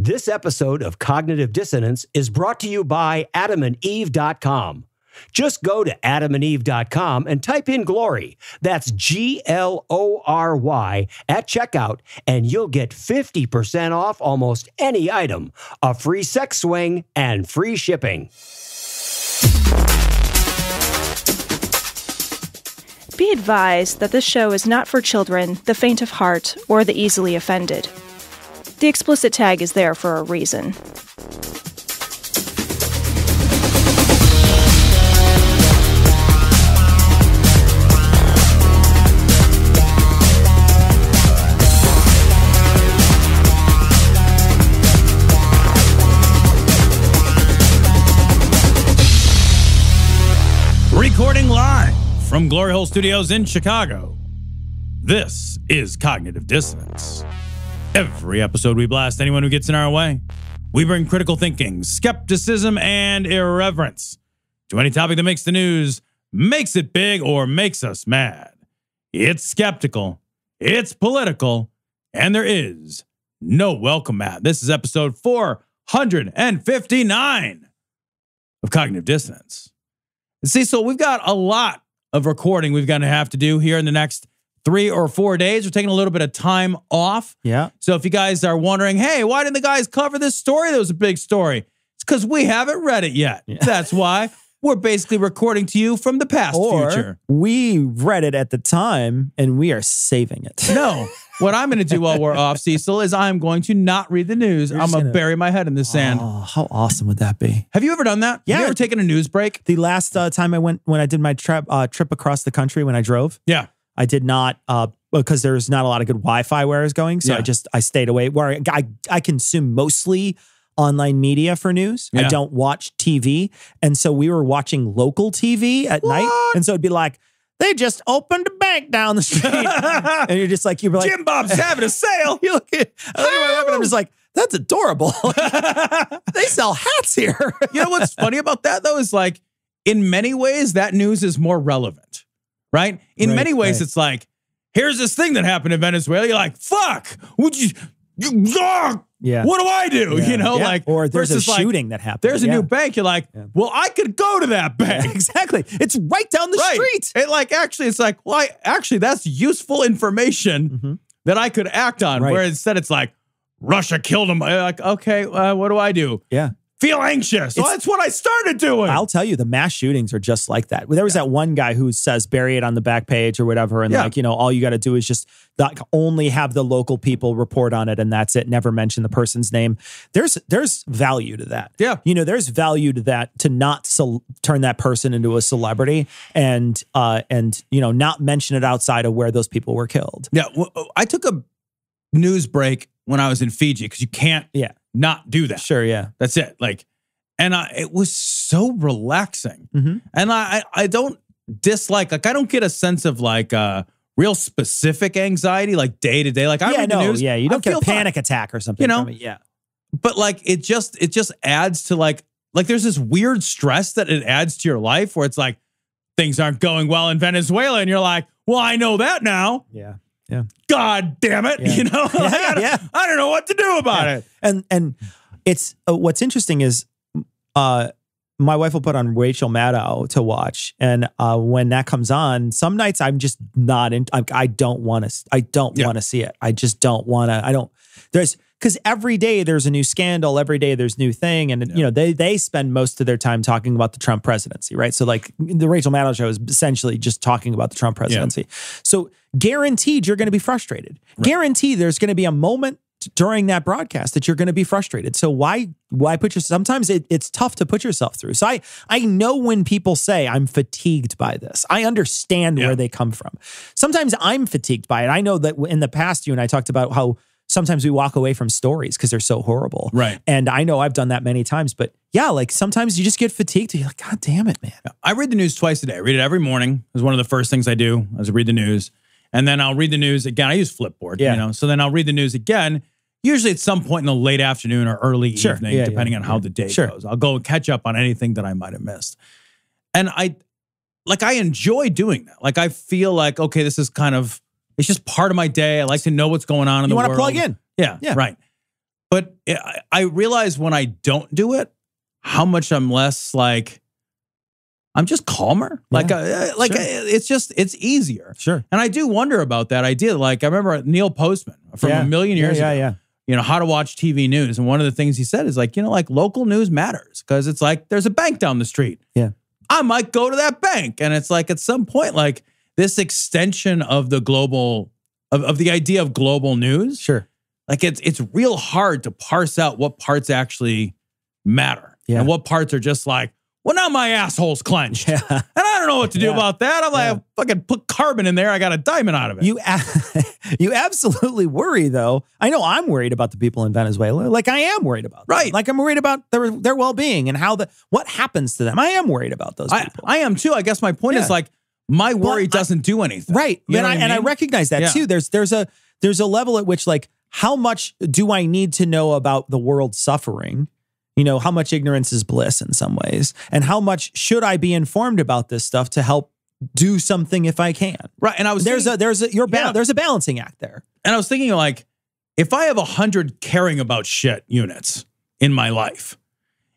This episode of Cognitive Dissonance is brought to you by AdamandEve.com. Just go to AdamandEve.com and type in glory. That's GLORY at checkout, and you'll get 50% off almost any item, a free sex swing, and free shipping. Be advised that this show is not for children, the faint of heart, or the easily offended. The explicit tag is there for a reason. Recording live from Glory Hole Studios in Chicago, this is Cognitive Dissonance. Every episode we blast anyone who gets in our way. We bring critical thinking, skepticism, and irreverence to any topic that makes the news, makes it big, or makes us mad. It's skeptical, it's political, and there is no welcome mat. This is episode 459 of Cognitive Dissonance. See, so we've got a lot of recording we've got to have to do here in the next 3 or 4 days. We're taking a little bit of time off. Yeah. So if you guys are wondering, hey, why didn't the guys cover this story? That was a big story. It's because we haven't read it yet. Yeah. That's why we're basically recording to you from the past future. We read it at the time and we are saving it. No. What I'm going to do while we're off, Cecil, is I'm going to not read the news. I'm going to bury my head in the sand. Oh, how awesome would that be? Have you ever done that? Yeah. Have you ever taken a news break? The last time I went, when I did my trip across the country when I drove. Yeah. I did not, because there's not a lot of good Wi-Fi where I was going. So I stayed away where I consume mostly online media for news. Yeah. I don't watch TV. And so we were watching local TV at night. And so it'd be like, they just opened a bank down the street. And you're just like, Jim Bob's having a sale. You look at my wife and I'm just like, that's adorable. They sell hats here. You know what's funny about that though is like, in many ways, that news is more relevant. Right? In many ways, it's like, here's this thing that happened in Venezuela. You're like, fuck, would you what do I do? Yeah. You know, like, or there's a like, shooting that happened. There's a new bank. You're like, well, I could go to that bank. Yeah, exactly. It's right down the street. It like, actually, it's like, well, that's useful information that I could act on. Right. Where instead it's like, Russia killed him. You're like, okay, what do I do? Yeah. Feel anxious. Well, that's what I started doing. I'll tell you, the mass shootings are just like that. There was that one guy who says bury it on the back page or whatever. And like, you know, all you got to do is just only have the local people report on it. And that's it. Never mention the person's name. There's value to that. Yeah. You know, there's value to that, to not turn that person into a celebrity and, you know, not mention it outside of where those people were killed. Yeah. Well, I took a news break when I was in Fiji because you can't not do that. Sure, yeah. That's it. Like, and it was so relaxing. And I don't dislike, like, I don't get a sense of like real specific anxiety, like day to day. Like, I read the news. Yeah, you don't get a panic attack or something. You know? From it. Yeah. But like, it just adds to like there's this weird stress that it adds to your life where it's like, things aren't going well in Venezuela. And you're like, well, I know that now. Yeah. Yeah. God damn it. You know, I don't know what to do about it. And it's what's interesting is my wife will put on Rachel Maddow to watch. And when that comes on, some nights I'm just not in. I don't want to see it. I just don't want to. Because every day there's a new scandal, every day there's new thing. And, you know, they spend most of their time talking about the Trump presidency, right? So like the Rachel Maddow show is essentially just talking about the Trump presidency. So guaranteed you're going to be frustrated. Right. Guaranteed there's going to be a moment during that broadcast that you're going to be frustrated. So why put yourself, sometimes it's tough to put yourself through. So I know when people say I'm fatigued by this, I understand where they come from. Sometimes I'm fatigued by it. I know that in the past, you and I talked about how sometimes we walk away from stories because they're so horrible. Right. And I know I've done that many times, but yeah, like sometimes you just get fatigued. You're like, God damn it, man. I read the news twice a day. I read it every morning. It's one of the first things I do is read the news. And then I'll read the news again. I use Flipboard, you know, so then I'll read the news again. Usually at some point in the late afternoon or early evening, depending on how the day goes. I'll go catch up on anything that I might have missed. And I enjoy doing that. Like, I feel like, okay, this is kind of, it's just part of my day. I like to know what's going on in the world. You want to plug in. Yeah, right. But I realize when I don't do it, how much I'm less like, I'm just calmer. Yeah, Like sure. it's easier. Sure. And I do wonder about that idea. Like I remember Neil Postman from a million years ago, how to watch TV news. And one of the things he said is like, like local news matters because it's like, there's a bank down the street. Yeah. I might go to that bank. And it's like, at some point, like this extension of the global, of the idea of global news. Sure. Like it's real hard to parse out what parts actually matter and what parts are just like, well, now my asshole's clenched. And I don't know what to do about that. I'm like, I fucking put carbon in there. I got a diamond out of it. You absolutely worry, though. I know I'm worried about the people in Venezuela. Like I am worried about them. Right. Like I'm worried about their well-being and what happens to them. I am worried about those people. I am too. I guess my point is like, my worry doesn't do anything. Right. You know and I recognize that too. There's a level at which like, how much do I need to know about the world suffering? How much ignorance is bliss in some ways, and how much should I be informed about this stuff to help do something if I can? Right. And I was there's a balancing act there. And I was thinking like, if I have 100 caring about shit units in my life,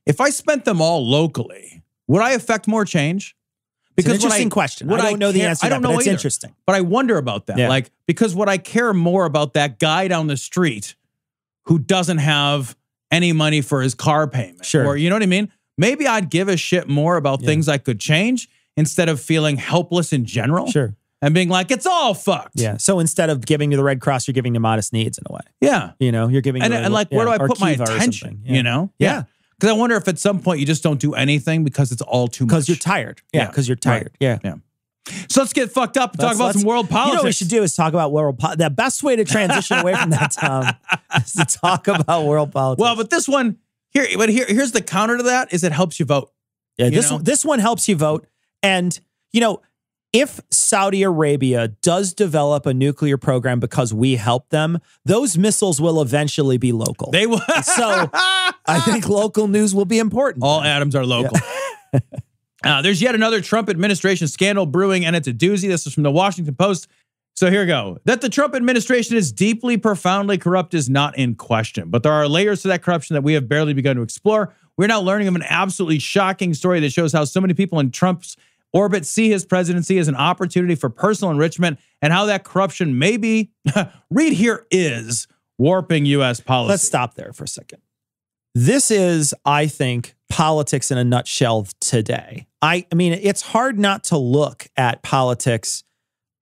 if I spent them all locally, would I affect more change? Because it's an interesting question. I don't know the answer to that, but it's interesting. But I wonder about that. Like, because would I care more about that guy down the street who doesn't have any money for his car payment? Sure. Or, you know what I mean? Maybe I'd give a shit more about things I could change instead of feeling helpless in general. Sure. And being like, it's all fucked. Yeah. So instead of giving to the Red Cross, you're giving to Modest Needs in a way. Yeah. You're giving and like, where do I put my attention? Yeah. Because I wonder if at some point you just don't do anything because it's all too much. Because you're tired. Yeah. Because you're tired. Right. Yeah. So let's get fucked up and talk about some world politics. You know what we should do is talk about world politics. The best way to transition away from that, Tom, is to talk about world politics. Well, but this one, here's the counter to that, is it helps you vote. Yeah, this one helps you vote. And, if Saudi Arabia does develop a nuclear program because we help them, those missiles will eventually be local. They will. So I think local news will be important. All atoms are local. Yeah. There's yet another Trump administration scandal brewing, and it's a doozy. This is from the Washington Post. So here we go. That the Trump administration is deeply, profoundly corrupt is not in question, but there are layers to that corruption that we have barely begun to explore. We're now learning of an absolutely shocking story that shows how so many people in Trump's orbit see his presidency as an opportunity for personal enrichment, and how that corruption may be, read here, is warping U.S. policy. Let's stop there for a second. This is, I think, politics in a nutshell today. I mean, it's hard not to look at politics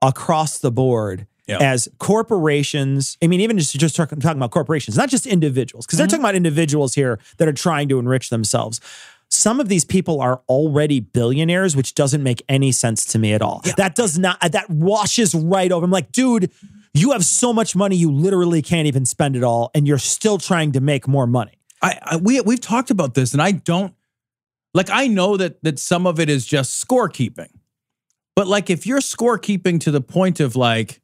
across the board as corporations. I mean, even just talking about corporations, not just individuals, because they're talking about individuals here that are trying to enrich themselves. Some of these people are already billionaires, which doesn't make any sense to me at all. Yeah. That washes right over. I'm like, dude, you have so much money, you literally can't even spend it all, and you're still trying to make more money. We've talked about this, and I know that some of it is just scorekeeping. But like, if you're scorekeeping to the point of like,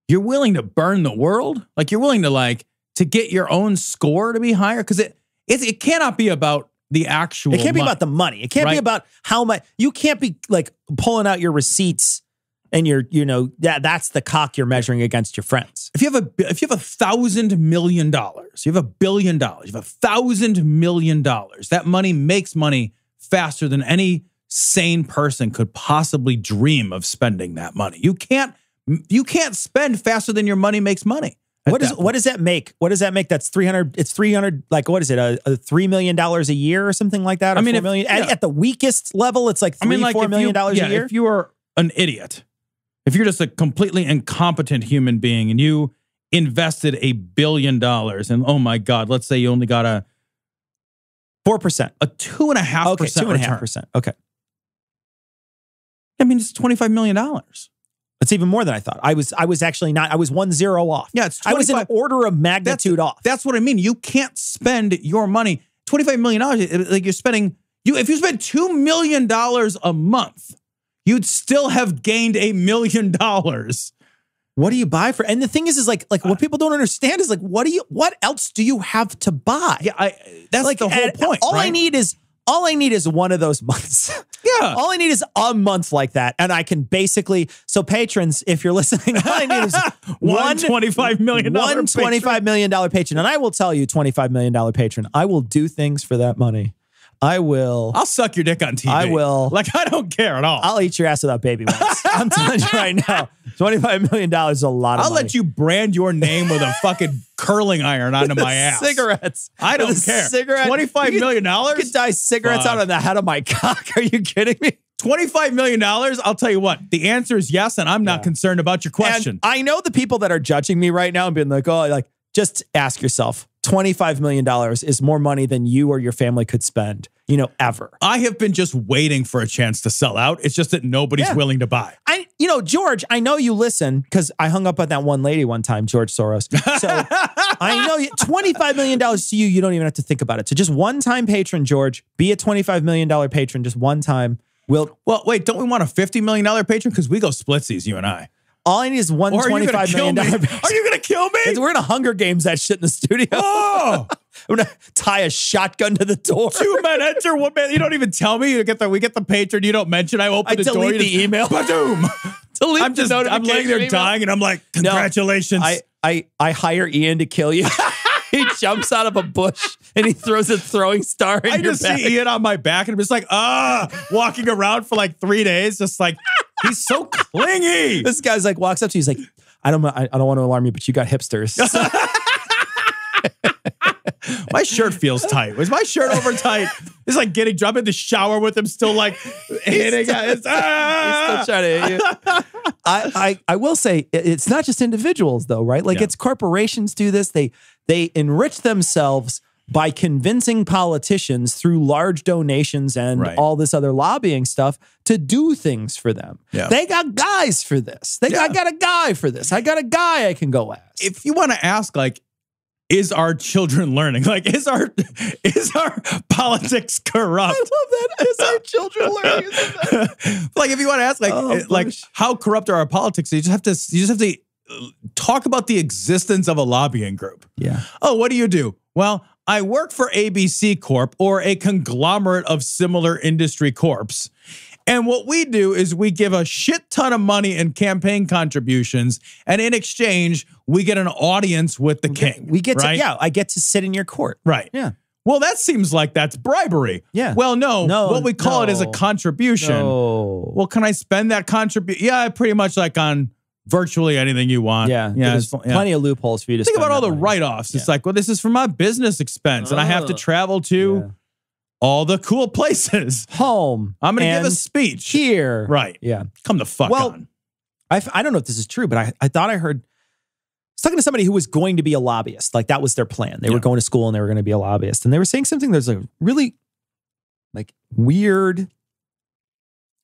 you're willing to burn the world, like you're willing to get your own score to be higher, because it cannot be about the actual It can't be money. about the money. It can't be about how much. You can't be like pulling out your receipts and that's the cock you're measuring against your friends. If you have $1,000 million, you have $1 billion, you have $1,000 million, that money makes money faster than any sane person could possibly dream of spending that money. You can't spend faster than your money makes money. What does that make? What does that make? That's 300. It's 300. Like, what is it? A $3 million a year or something like that? Or $4 million? At the weakest level, it's like $4 million a year. If you are an idiot, if you're just a completely incompetent human being and you invested $1 billion and oh my God, let's say you only got a 4%, a 2.5%. Okay, 2.5%. Okay. I mean, it's $25 million. It's even more than I thought. I was actually not. I was 1 0 off. Yeah, it's 25, I was an order of magnitude off. That's what I mean. You can't spend your money. $25 million. Like you're spending. If you spend $2 million a month, you'd still have gained $1 million. What do you buy for? And the thing is like what people don't understand is like, what else do you have to buy? Yeah, that's like the whole point. All right? I need is All I need is one of those months. Yeah. All I need is a month like that. And I can basically, so patrons, if you're listening, all I need is one $25 million one $25 million patron. And I will tell you, $25 million patron, I will do things for that money. I'll suck your dick on TV. I will. Like, I don't care at all. I'll eat your ass without baby wipes. I'm telling you right now, $25 million is a lot of money. I'll let you brand your name with a fucking curling iron onto my ass. Cigarettes. I don't care. Cigarette. $25 million? You could dye cigarettes out on the head of my cock. Are you kidding me? $25 million? I'll tell you what. The answer is yes, and I'm not concerned about your question. And I know the people that are judging me right now and being like, oh, like, just ask yourself, $25 million is more money than you or your family could spend, ever. I have been just waiting for a chance to sell out. It's just that nobody's willing to buy. George, I know you listen because I hung up on that one lady one time, George Soros. So I know $25 million to you don't even have to think about it. So just one-time patron, George, be a $25 million patron just one time. Well, wait, don't we want a $50 million patron? Because we go splitsies, you and I. All I need is one $25 million. Are you going to kill me? We're going to Hunger Games that shit in the studio. Oh! I'm going to tie a shotgun to the door. 2 men enter, 1 man. You don't even tell me. We get the patron. You don't mention. I open the door. I delete the email. Ba-doom. I'm laying there dying, and I'm like, congratulations. No, I hire Ian to kill you. He jumps out of a bush and he throws a throwing star in your back. I just see Ian on my back, and I'm just like, walking around for like 3 days, just like, he's so clingy. This guy's like, walks up to you, he's like, I don't want to alarm you, but you got hipsters. My shirt feels tight. Was my shirt over tight? It's like jump in the shower with him, still like hitting us. He's still trying to hit you. I will say it's not just individuals though, right? Like it's corporations do this. They enrich themselves by convincing politicians through large donations and all this other lobbying stuff to do things for them. Yeah. They got guys for this. I got a guy for this. I got a guy I can go ask. If you want to ask, like, is our children learning? Like, is our politics corrupt? I love that. Is our children learning? Like, if you want to ask, like how corrupt are our politics? You just have to talk about the existence of a lobbying group. Yeah. Oh, what do? Well, I work for ABC Corp, or a conglomerate of similar industry corps. And what we do is we give a shit ton of money in campaign contributions, and in exchange, we get an audience with the king. We get to, I get to sit in your court. Right. Yeah. Well, that seems like that's bribery. Yeah. Well, no. What we call it is a contribution. No. Well, can I spend that contribution? Yeah, pretty much like on virtually anything you want. Yeah. There's plenty of loopholes for you to think about all the write-offs. It's like, well, this is for my business expense, and I have to travel to all the cool places. Home. I'm going to give a speech. Here. Right. Yeah. Come the fuck on. I don't know if this is true, but I thought I heard, I was talking to somebody who was going to be a lobbyist. Like that was their plan. They were going to school and they were going to be a lobbyist. And they were saying something, there's a really like weird,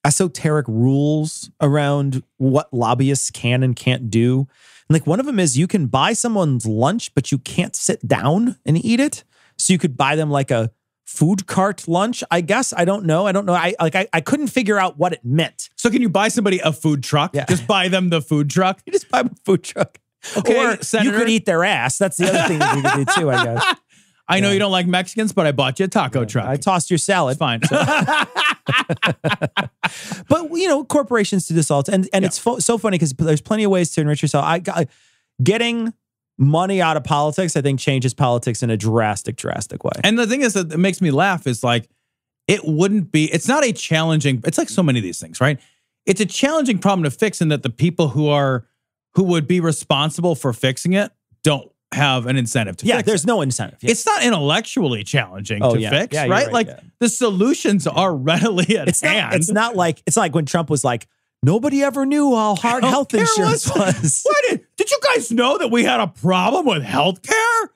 esoteric rules around what lobbyists can and can't do. And like one of them is you can buy someone's lunch, but you can't sit down and eat it. So you could buy them like a food cart lunch, I guess. I don't know. I couldn't figure out what it meant. So can you buy somebody a food truck? Yeah. Just buy them the food truck? You just buy them a food truck. Okay, or Senator, you could eat their ass. That's the other thing that you could do too, I guess. I know you don't like Mexicans, but I bought you a taco truck. I tossed your salad. It's fine. So. But, corporations do this all. And it's so funny because there's plenty of ways to enrich yourself. Getting money out of politics, I think, changes politics in a drastic way. And the thing is that makes me laugh is like, it's not a challenging, it's like so many of these things, right? It's a challenging problem to fix in that the people who would be responsible for fixing it don't have an incentive to fix it. Yeah, there's no incentive. Yeah. It's not intellectually challenging to fix, right? Like the solutions are readily at hand. It's not like when Trump was like, nobody ever knew how hard health insurance was. Did you guys know that we had a problem with healthcare?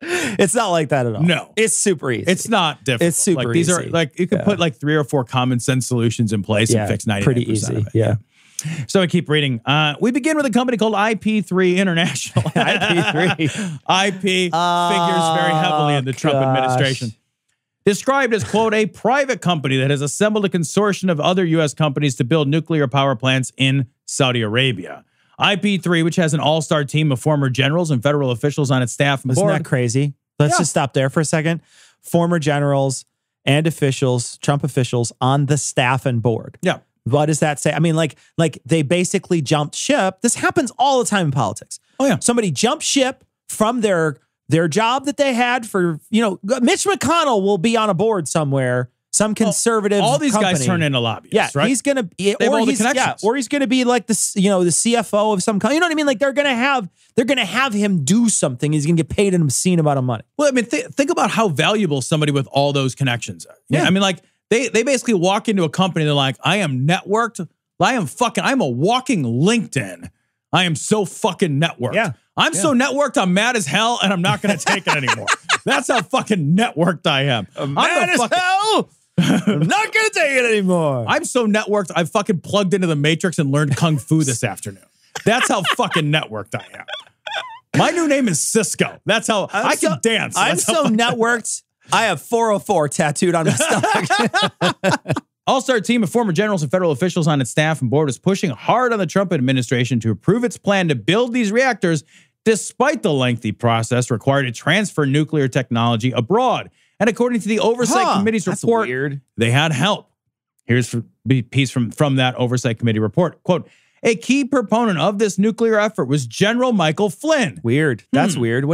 It's not like that at all. No. It's super easy. It's not difficult. It's super easy. These are you could put like 3 or 4 common sense solutions in place and fix 99% pretty easy. of it. Yeah. So I keep reading. We begin with a company called IP3 International. IP3. IP figures very heavily in the Trump administration. Described as, quote, a private company that has assembled a consortium of other U.S. companies to build nuclear power plants in Saudi Arabia. IP3, which has an all-star team of former generals and federal officials on its staff and board. Isn't that crazy? Let's just stop there for a second. Former generals and officials, Trump officials, on the staff and board. Yeah. What does that say? I mean, like they basically jumped ship. This happens all the time in politics. Oh, yeah. Somebody jumps ship from their job that they had for, Mitch McConnell will be on a board somewhere, some conservative all these company. guys turn into lobbyists, yeah, right? He's going to be, or he's going to be like the CFO of some company. You know what I mean? Like they're going to have him do something. He's going to get paid an obscene amount of money. Well, I mean, think about how valuable somebody with all those connections are. Yeah. I mean, like they basically walk into a company. They're like, I am networked. I'm a walking LinkedIn. I am so fucking networked. Yeah. I'm so networked, I'm mad as hell, and I'm not going to take it anymore. That's how fucking networked I am. I'm mad as hell. I'm not going to take it anymore. I'm so networked, I've fucking plugged into the Matrix and learned Kung Fu this afternoon. That's how fucking networked I am. My new name is Cisco. That's how I can dance. I'm so networked, I have 404 tattooed on my stomach. All-star team of former generals and federal officials on its staff and board is pushing hard on the Trump administration to approve its plan to build these reactors despite the lengthy process required to transfer nuclear technology abroad. And according to the Oversight Committee's report, they had help. Here's a piece from that Oversight Committee report. Quote, a key proponent of this nuclear effort was General Michael Flynn. Weird. That's weird.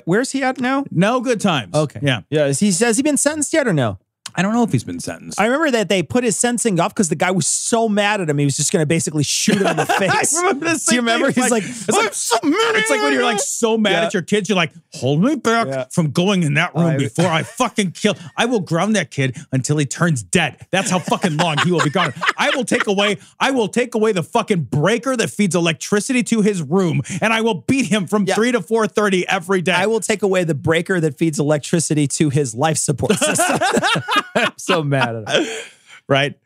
Where's he at now? No good times. Okay. Yeah. Has he been sentenced yet or no? I don't know if he's been sentenced. I remember that they put his sentencing off because the guy was so mad at him, he was just going to basically shoot him in the face. I remember this. Do you remember? He's like, I'm so mad. It's like when you're like so mad at your kids, you're like, hold me back from going in that room before I fucking kill. I will ground that kid until he turns dead. That's how fucking long he will be gone. I will take away the fucking breaker that feeds electricity to his room, and I will beat him from 3 to 4:30 every day. I will take away the breaker that feeds electricity to his life support system. I'm so mad at him. Right?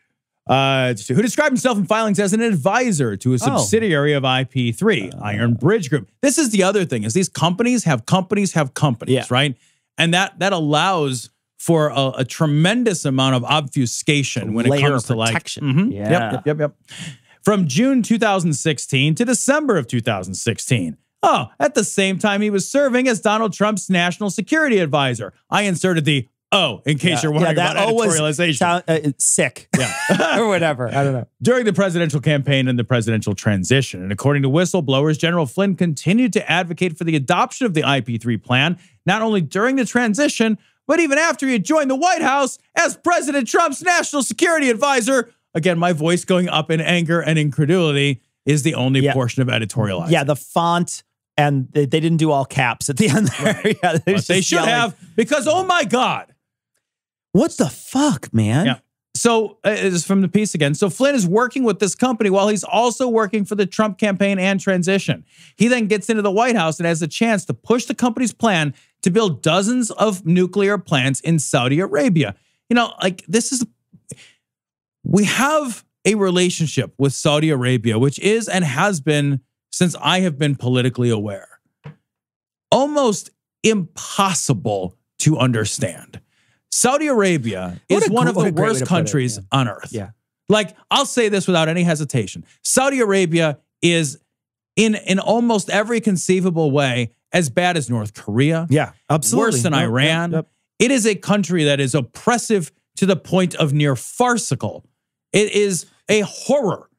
Who described himself in filings as an advisor to a subsidiary of IP3, Iron Bridge Group. This is the other thing, is these companies have companies, right? And that allows for a tremendous amount of obfuscation when it comes to protection. Yep. From June 2016 to December of 2016. At the same time he was serving as Donald Trump's national security advisor. I inserted the in case you're wondering about editorialization. Sick. Yeah. Or whatever. I don't know. During the presidential campaign and the presidential transition, and according to whistleblowers, General Flynn continued to advocate for the adoption of the IP3 plan, not only during the transition, but even after he had joined the White House as President Trump's national security advisor. Again, my voice going up in anger and incredulity is the only portion of editorializing. Yeah, the font. And they didn't do all caps at the end there. Right. Yeah, they should have, because, oh my God. What the fuck, man? Yeah. So, this is from the piece again. So, Flynn is working with this company while he's also working for the Trump campaign and transition. He then gets into the White House and has a chance to push the company's plan to build dozens of nuclear plants in Saudi Arabia. We have a relationship with Saudi Arabia, which is and has been, since I have been politically aware, almost impossible to understand. Saudi Arabia is one of the worst countries on earth. Yeah. Like, I'll say this without any hesitation. Saudi Arabia is, in almost every conceivable way, as bad as North Korea. Yeah, absolutely. Worse than Iran. Yep. It is a country that is oppressive to the point of near farcical. It is a horror.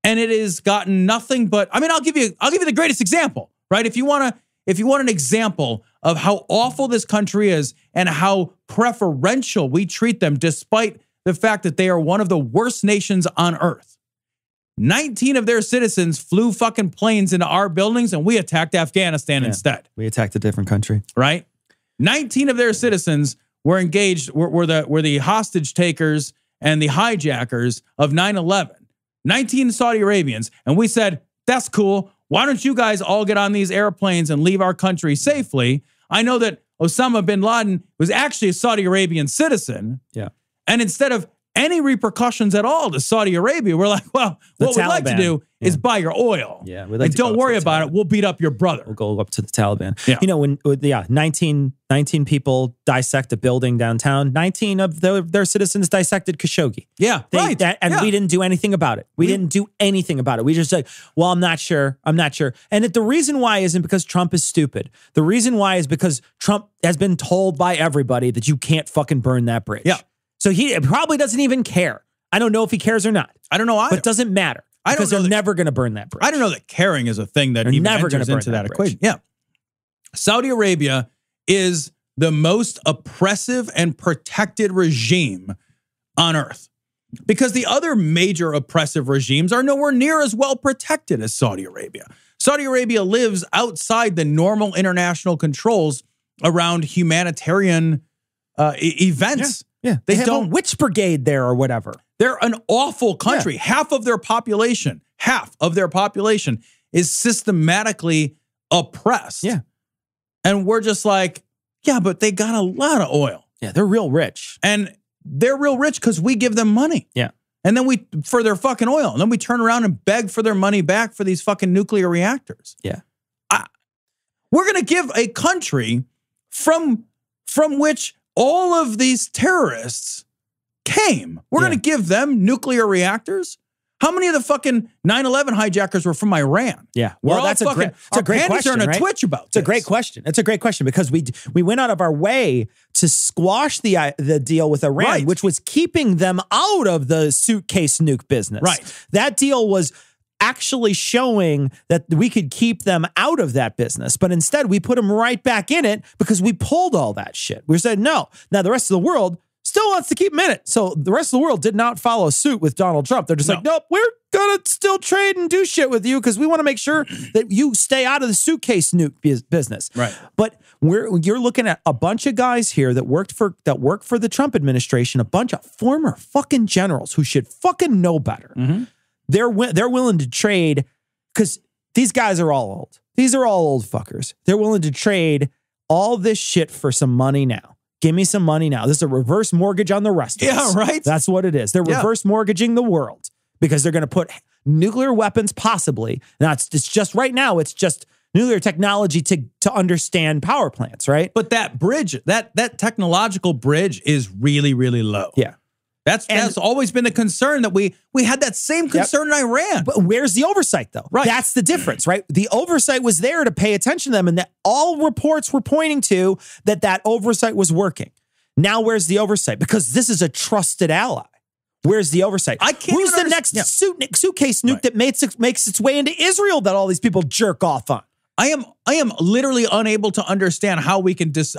And it has gotten nothing but, I mean, I'll give you the greatest example, right? If you want an example of how awful this country is and how preferential we treat them, despite the fact that they are one of the worst nations on earth. 19 of their citizens flew fucking planes into our buildings, and we attacked Afghanistan instead. We attacked a different country. Right? 19 of their citizens were engaged, were the hostage takers and the hijackers of 9/11. 19 Saudi Arabians. And we said, that's cool. Why don't you guys all get on these airplanes and leave our country safely? I know that Osama bin Laden was actually a Saudi Arabian citizen. Yeah. And instead of any repercussions at all to Saudi Arabia, we're like, well, what we'd like to do is buy your oil. Yeah. And don't worry about it. We'll beat up your brother. We'll go up to the Taliban. Yeah. You know, when 19 people dissect a building downtown, 19 of their citizens dissected Khashoggi. Yeah. We didn't do anything about it. We didn't do anything about it. We just said, well, I'm not sure. And the reason why isn't because Trump is stupid. The reason why is because Trump has been told by everybody that you can't fucking burn that bridge. Yeah. So he probably doesn't even care. I don't know if he cares or not. I don't know either. But it doesn't matter. Because they're never going to burn that bridge. I don't know that caring is a thing that even enters into that equation. Yeah. Saudi Arabia is the most oppressive and protected regime on earth. Because the other major oppressive regimes are nowhere near as well protected as Saudi Arabia. Saudi Arabia lives outside the normal international controls around humanitarian events. Yeah. They have a witch brigade there or whatever. They're an awful country. Yeah. Half of their population is systematically oppressed. Yeah. And we're just like, yeah, but they got a lot of oil. Yeah, they're real rich. And they're real rich because we give them money. Yeah. And then for their fucking oil. And then we turn around and beg for their money back for these fucking nuclear reactors. Yeah. We're going to give a country from which all of these terrorists came. We're going to give them nuclear reactors. How many of the fucking 9/11 hijackers were from Iran? Yeah. Well, that's a great question, right? Twitch about it's a great question. It's a great question because we went out of our way to squash the deal with Iran, which was keeping them out of the suitcase nuke business. Right. That deal was actually showing that we could keep them out of that business. But instead, we put them right back in it because we pulled all that shit. We said, no. Now, the rest of the world still wants to keep them in it. So the rest of the world did not follow suit with Donald Trump. They're just like, nope, we're going to still trade and do shit with you because we want to make sure that you stay out of the suitcase nuke business. Right. But you're looking at a bunch of guys here that work for the Trump administration, a bunch of former fucking generals who should fucking know better. Mm-hmm. They're willing to trade because these guys are all old. These are all old fuckers. They're willing to trade all this shit for some money now. Give me some money now. This is a reverse mortgage on the rest of us. Yeah, right. That's what it is. They're reverse mortgaging the world because they're going to put nuclear weapons possibly. Now, it's just right now, it's just nuclear technology to understand power plants, right? But that bridge, that technological bridge is really, really low. Yeah. That's always been the concern that we had that same concern in Iran. But where's the oversight, though? Right. That's the difference, right? The oversight was there to pay attention to them, and that all reports were pointing to that oversight was working. Now, where's the oversight? Because this is a trusted ally. Where's the oversight? Who's the next suitcase nuke that makes its way into Israel that all these people jerk off on? I am literally unable to understand how we can use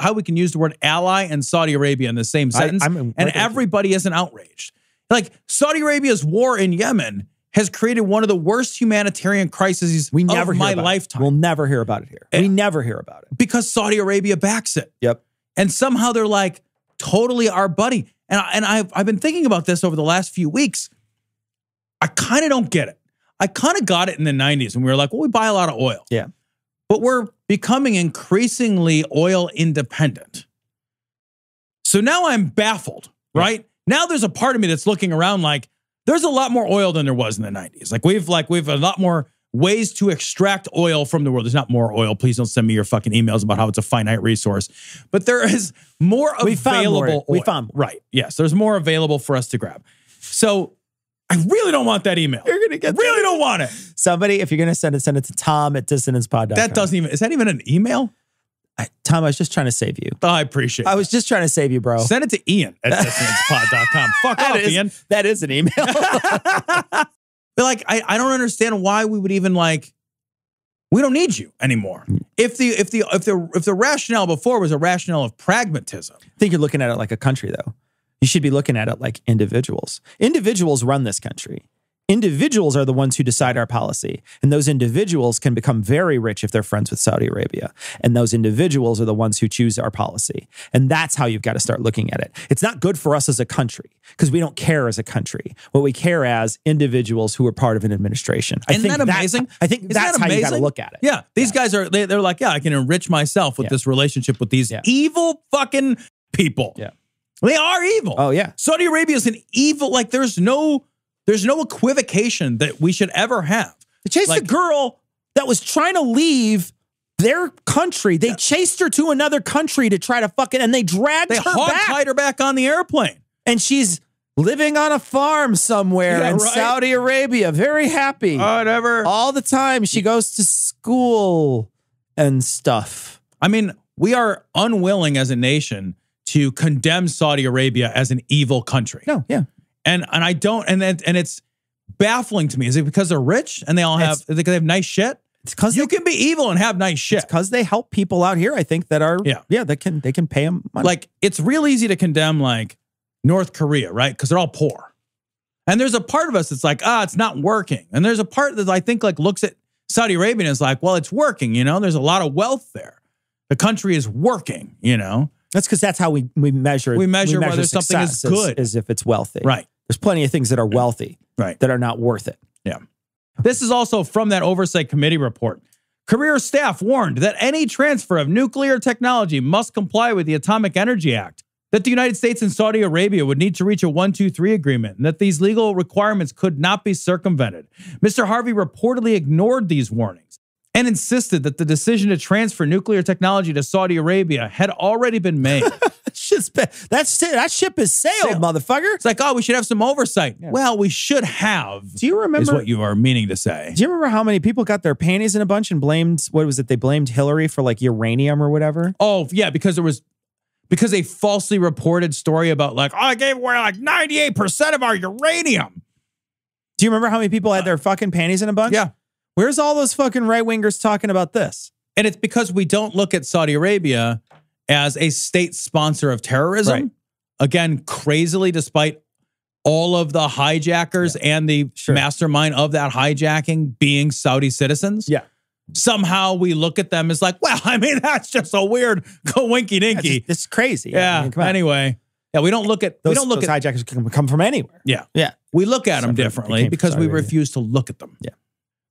the word ally and Saudi Arabia in the same sentence, and everybody isn't outraged. Like Saudi Arabia's war in Yemen has created one of the worst humanitarian crises of my lifetime. We'll never hear about it here. We never hear about it because Saudi Arabia backs it. Yep. And somehow they're like totally our buddy. And I've been thinking about this over the last few weeks. I kind of don't get it. I kind of got it in the 90s when we were like, well, we buy a lot of oil. Yeah. But we're becoming increasingly oil independent. So now I'm baffled, right? Now there's a part of me that's looking around like there's a lot more oil than there was in the 90s. We've a lot more ways to extract oil from the world. There's not more oil. Please don't send me your fucking emails about how it's a finite resource. But there is more available oil. We found more. Right. Yes, there's more available for us to grab. So I really don't want that email. You're going to get really don't want it. Somebody, if you're going to send it to Tom@dissonancepod.com. That doesn't even, is that even an email? Tom, I was just trying to save you. Oh, I appreciate it. I was just trying to save you, bro. Send it to Ian@dissonancepod.com. Fuck off, Ian. That is an email. But like, I don't understand why we would even like, we don't need you anymore. If the rationale before was a rationale of pragmatism. I think you're looking at it like a country, though. You should be looking at it like individuals. Individuals run this country. Individuals are the ones who decide our policy. And those individuals can become very rich if they're friends with Saudi Arabia. And those individuals are the ones who choose our policy. And that's how you've got to start looking at it. It's not good for us as a country because we don't care as a country. What we care as individuals who are part of an administration. Isn't that amazing? I think that's how you got to look at it. Yeah. These guys are, they're like, yeah, I can enrich myself with this relationship with these evil fucking people. Yeah. They are evil. Oh, yeah. Saudi Arabia is an evil, like there's no equivocation that we should ever have. They chased a girl that was trying to leave their country. They chased her to another country to try to fucking, and they dragged her back. They hog-tied her back on the airplane. And she's living on a farm somewhere in Saudi Arabia. Very happy. Whatever. All the time. She goes to school and stuff. I mean, we are unwilling as a nation to condemn Saudi Arabia as an evil country. No, yeah. And I don't, and it's baffling to me. Is it because they're rich and they have nice shit? It's because you can be evil and have nice shit. It's because they help people out here, I think, that are, they can pay them money. Like, it's real easy to condemn, like, North Korea, right? Because they're all poor. And there's a part of us that's like, it's not working. And there's a part that I think, like, looks at Saudi Arabia and is like, well, it's working, you know? There's a lot of wealth there. The country is working, you know? That's because that's how we measure. We measure whether something is good. As if it's wealthy. Right. There's plenty of things that are wealthy that are not worth it. Yeah. This is also from that Oversight Committee report. Career staff warned that any transfer of nuclear technology must comply with the Atomic Energy Act, that the United States and Saudi Arabia would need to reach a 1-2-3 agreement, and that these legal requirements could not be circumvented. Mr. Harvey reportedly ignored these warnings and insisted that the decision to transfer nuclear technology to Saudi Arabia had already been made. That ship is sailed, motherfucker. It's like, we should have some oversight. Yeah. Well, we should have. Do you remember? Is what you are meaning to say. Do you remember how many people got their panties in a bunch and blamed, what was it? They blamed Hillary for like uranium or whatever? Oh, yeah, because a falsely reported story about like, I gave away like 98% of our uranium. Do you remember how many people had their fucking panties in a bunch? Yeah. Where's all those fucking right-wingers talking about this? And it's because we don't look at Saudi Arabia as a state sponsor of terrorism. Right. Again, crazily, despite all of the hijackers and the mastermind of that hijacking being Saudi citizens. Yeah. Somehow we look at them as like, well, I mean, that's just a weird winky dinky. It's crazy. Yeah. I mean, anyway. Yeah, we don't look at those hijackers can come from anywhere. Yeah. Yeah. We look at them differently because we refuse to look at them. Yeah.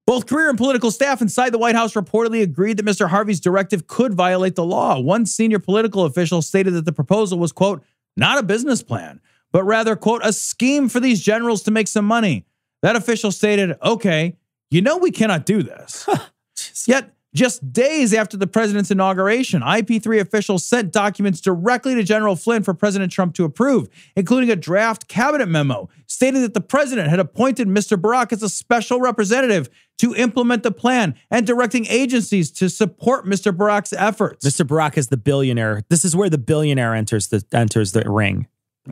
Both career and political staff inside the White House reportedly agreed that Mr. Harvey's directive could violate the law. One senior political official stated that the proposal was, quote, not a business plan, but rather, quote, a scheme for these generals to make some money. That official stated, okay, we cannot do this. Yet, just days after the president's inauguration, IP3 officials sent documents directly to General Flynn for President Trump to approve, including a draft cabinet memo stating that the president had appointed Mr. Barack as a special representative to implement the plan and directing agencies to support Mr. Barack's efforts. Mr. Barack is the billionaire. This is where the billionaire enters the ring.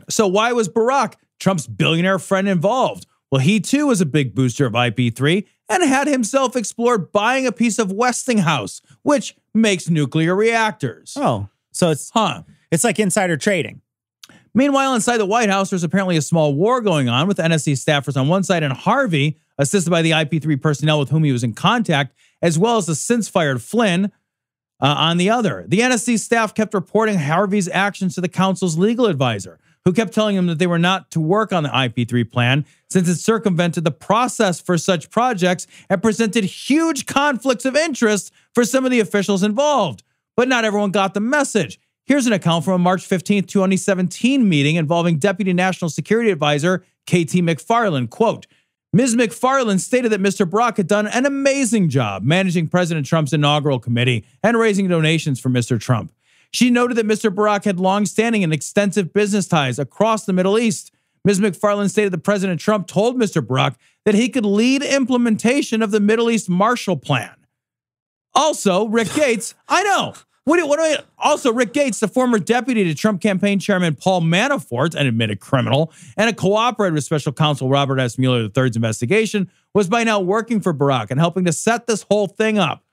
So why was Barack, Trump's billionaire friend, involved? Well, he too was a big booster of IP3 and had himself explored buying a piece of Westinghouse, which makes nuclear reactors. Oh, so it's like insider trading. Meanwhile, inside the White House, there's apparently a small war going on with NSC staffers on one side and Harvey, assisted by the IP3 personnel with whom he was in contact, as well as the since-fired Flynn, on the other. The NSC staff kept reporting Harvey's actions to the council's legal advisor, who kept telling him that they were not to work on the IP3 plan since it circumvented the process for such projects and presented huge conflicts of interest for some of the officials involved. But not everyone got the message. Here's an account from a March 15, 2017 meeting involving Deputy National Security Advisor KT McFarland. Quote, Ms. McFarland stated that Mr. Barack had done an amazing job managing President Trump's inaugural committee and raising donations for Mr. Trump. She noted that Mr. Barack had long-standing and extensive business ties across the Middle East. Ms. McFarland stated that President Trump told Mr. Barack that he could lead implementation of the Middle East Marshall Plan. Also, Rick Gaetz, I know. Also, Rick Gaetz, the former deputy to Trump campaign chairman Paul Manafort, an admitted criminal, and a cooperator with special counsel Robert S. Mueller III's investigation, was by now working for Barack and helping to set this whole thing up.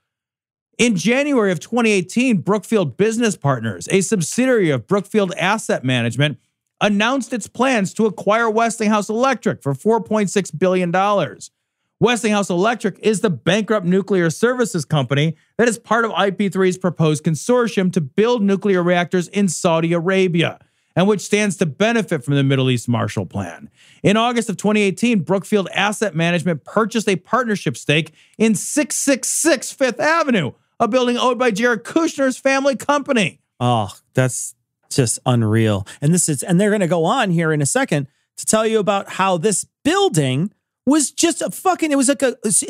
In January of 2018, Brookfield Business Partners, a subsidiary of Brookfield Asset Management, announced its plans to acquire Westinghouse Electric for $4.6 billion. Westinghouse Electric is the bankrupt nuclear services company that is part of IP3's proposed consortium to build nuclear reactors in Saudi Arabia, and which stands to benefit from the Middle East Marshall Plan. In August of 2018, Brookfield Asset Management purchased a partnership stake in 666 Fifth Avenue, a building owned by Jared Kushner's family company. Oh, that's just unreal. And they're going to go on here in a second to tell you about how this building was just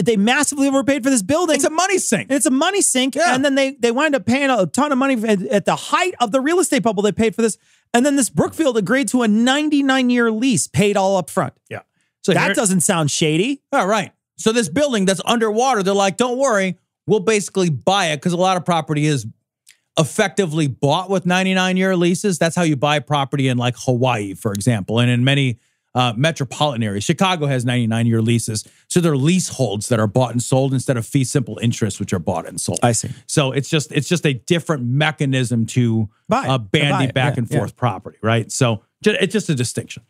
they massively overpaid for this building. It's a money sink. It's a money sink. Yeah. And then they wind up paying a ton of money at the height of the real estate bubble. They paid for this. And then this Brookfield agreed to a 99-year lease paid all up front. Yeah. So that doesn't sound shady. All right. So this building that's underwater, they're like, don't worry, we'll basically buy it because a lot of property is effectively bought with 99-year leases. That's how you buy property in like Hawaii, for example, and in many metropolitan areas. Chicago has 99-year leases. So they're leaseholds that are bought and sold instead of fee simple interest, which are bought and sold. I see. So it's just a different mechanism to bandy back and forth property, right? So it's just a distinction.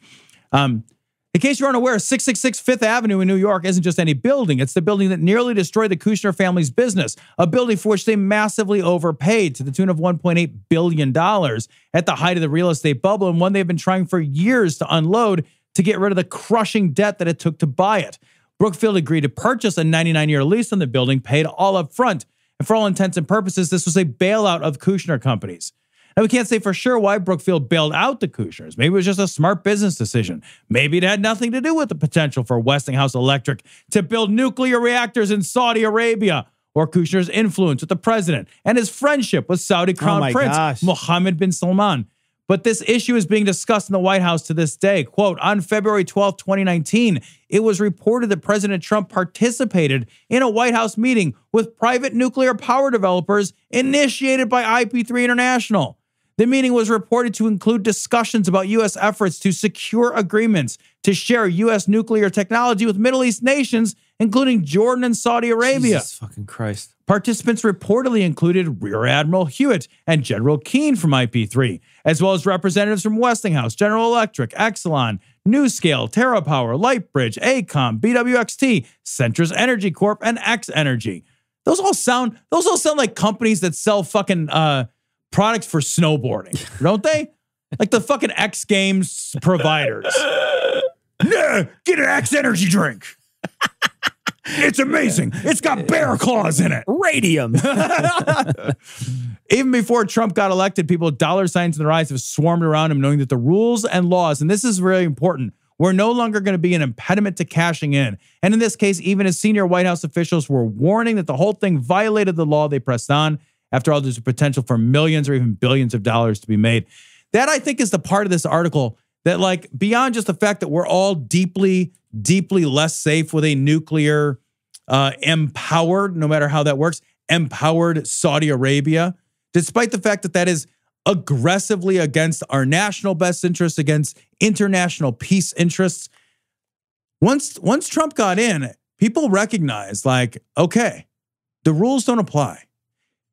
In case you aren't aware, 666 Fifth Avenue in New York isn't just any building. It's the building that nearly destroyed the Kushner family's business, a building for which they massively overpaid to the tune of $1.8 billion at the height of the real estate bubble, and one they've been trying for years to unload to get rid of the crushing debt that it took to buy it. Brookfield agreed to purchase a 99-year lease on the building, paid all up front. And for all intents and purposes, this was a bailout of Kushner companies. Now, we can't say for sure why Brookfield bailed out the Kushners. Maybe it was just a smart business decision. Maybe it had nothing to do with the potential for Westinghouse Electric to build nuclear reactors in Saudi Arabia, or Kushner's influence with the president and his friendship with Saudi Crown Prince Mohammed bin Salman. But this issue is being discussed in the White House to this day. Quote, on February 12, 2019, it was reported that President Trump participated in a White House meeting with private nuclear power developers initiated by IP3 International. The meeting was reported to include discussions about U.S. efforts to secure agreements to share U.S. nuclear technology with Middle East nations, including Jordan and Saudi Arabia. Jesus fucking Christ. Participants reportedly included Rear Admiral Hewitt and General Keane from IP3, as well as representatives from Westinghouse, General Electric, Exelon, NewScale, TerraPower, Lightbridge, AECOM, BWXT, Centrus Energy Corp, and X Energy. Those all sound like companies that sell fucking products for snowboarding, don't they? Like the fucking X Games providers. Nah, get an X Energy drink. It's amazing. It's got bear claws in it. Radium. Even before Trump got elected, people with dollar signs in their eyes have swarmed around him, knowing that the rules and laws, and this is really important, were no longer going to be an impediment to cashing in. And in this case, even as senior White House officials were warning that the whole thing violated the law, they pressed on. After all, there's a potential for millions or even billions of dollars to be made. That, I think, is the part of this article that, like, beyond just the fact that we're all deeply, deeply less safe with a nuclear empowered, no matter how that works, empowered Saudi Arabia, despite the fact that that is aggressively against our national best interests, against international peace interests. Once Trump got in, people recognized, like, okay, the rules don't apply.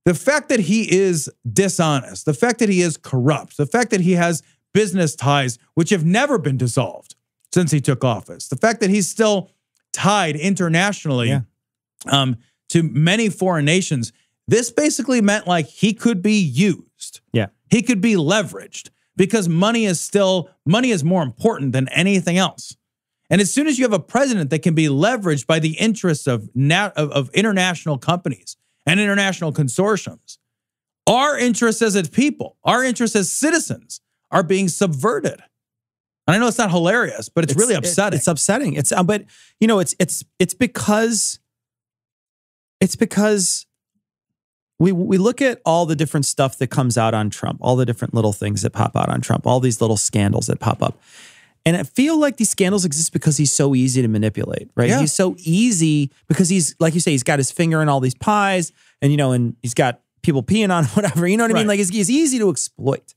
The fact that he is dishonest, the fact that he is corrupt, the fact that he has business ties which have never been dissolved since he took office, the fact that he's still tied internationally to many foreign nations, this basically meant like he could be used. Yeah. He could be leveraged because money is more important than anything else. And as soon as you have a president that can be leveraged by the interests of international companies and international consortiums, our interests as a people, our interests as citizens are being subverted. And I know it's not hilarious, but it's really upsetting. It's upsetting. But you know, it's because we look at all the different stuff that comes out on Trump, all the different little things that pop out on Trump, all these little scandals that pop up. And I feel like these scandals exist because he's so easy to manipulate, right? Yeah. He's so easy because he's, like you say, he's got his finger in all these pies and, you know, and he's got people peeing on whatever, you know what I mean? Like he's easy to exploit.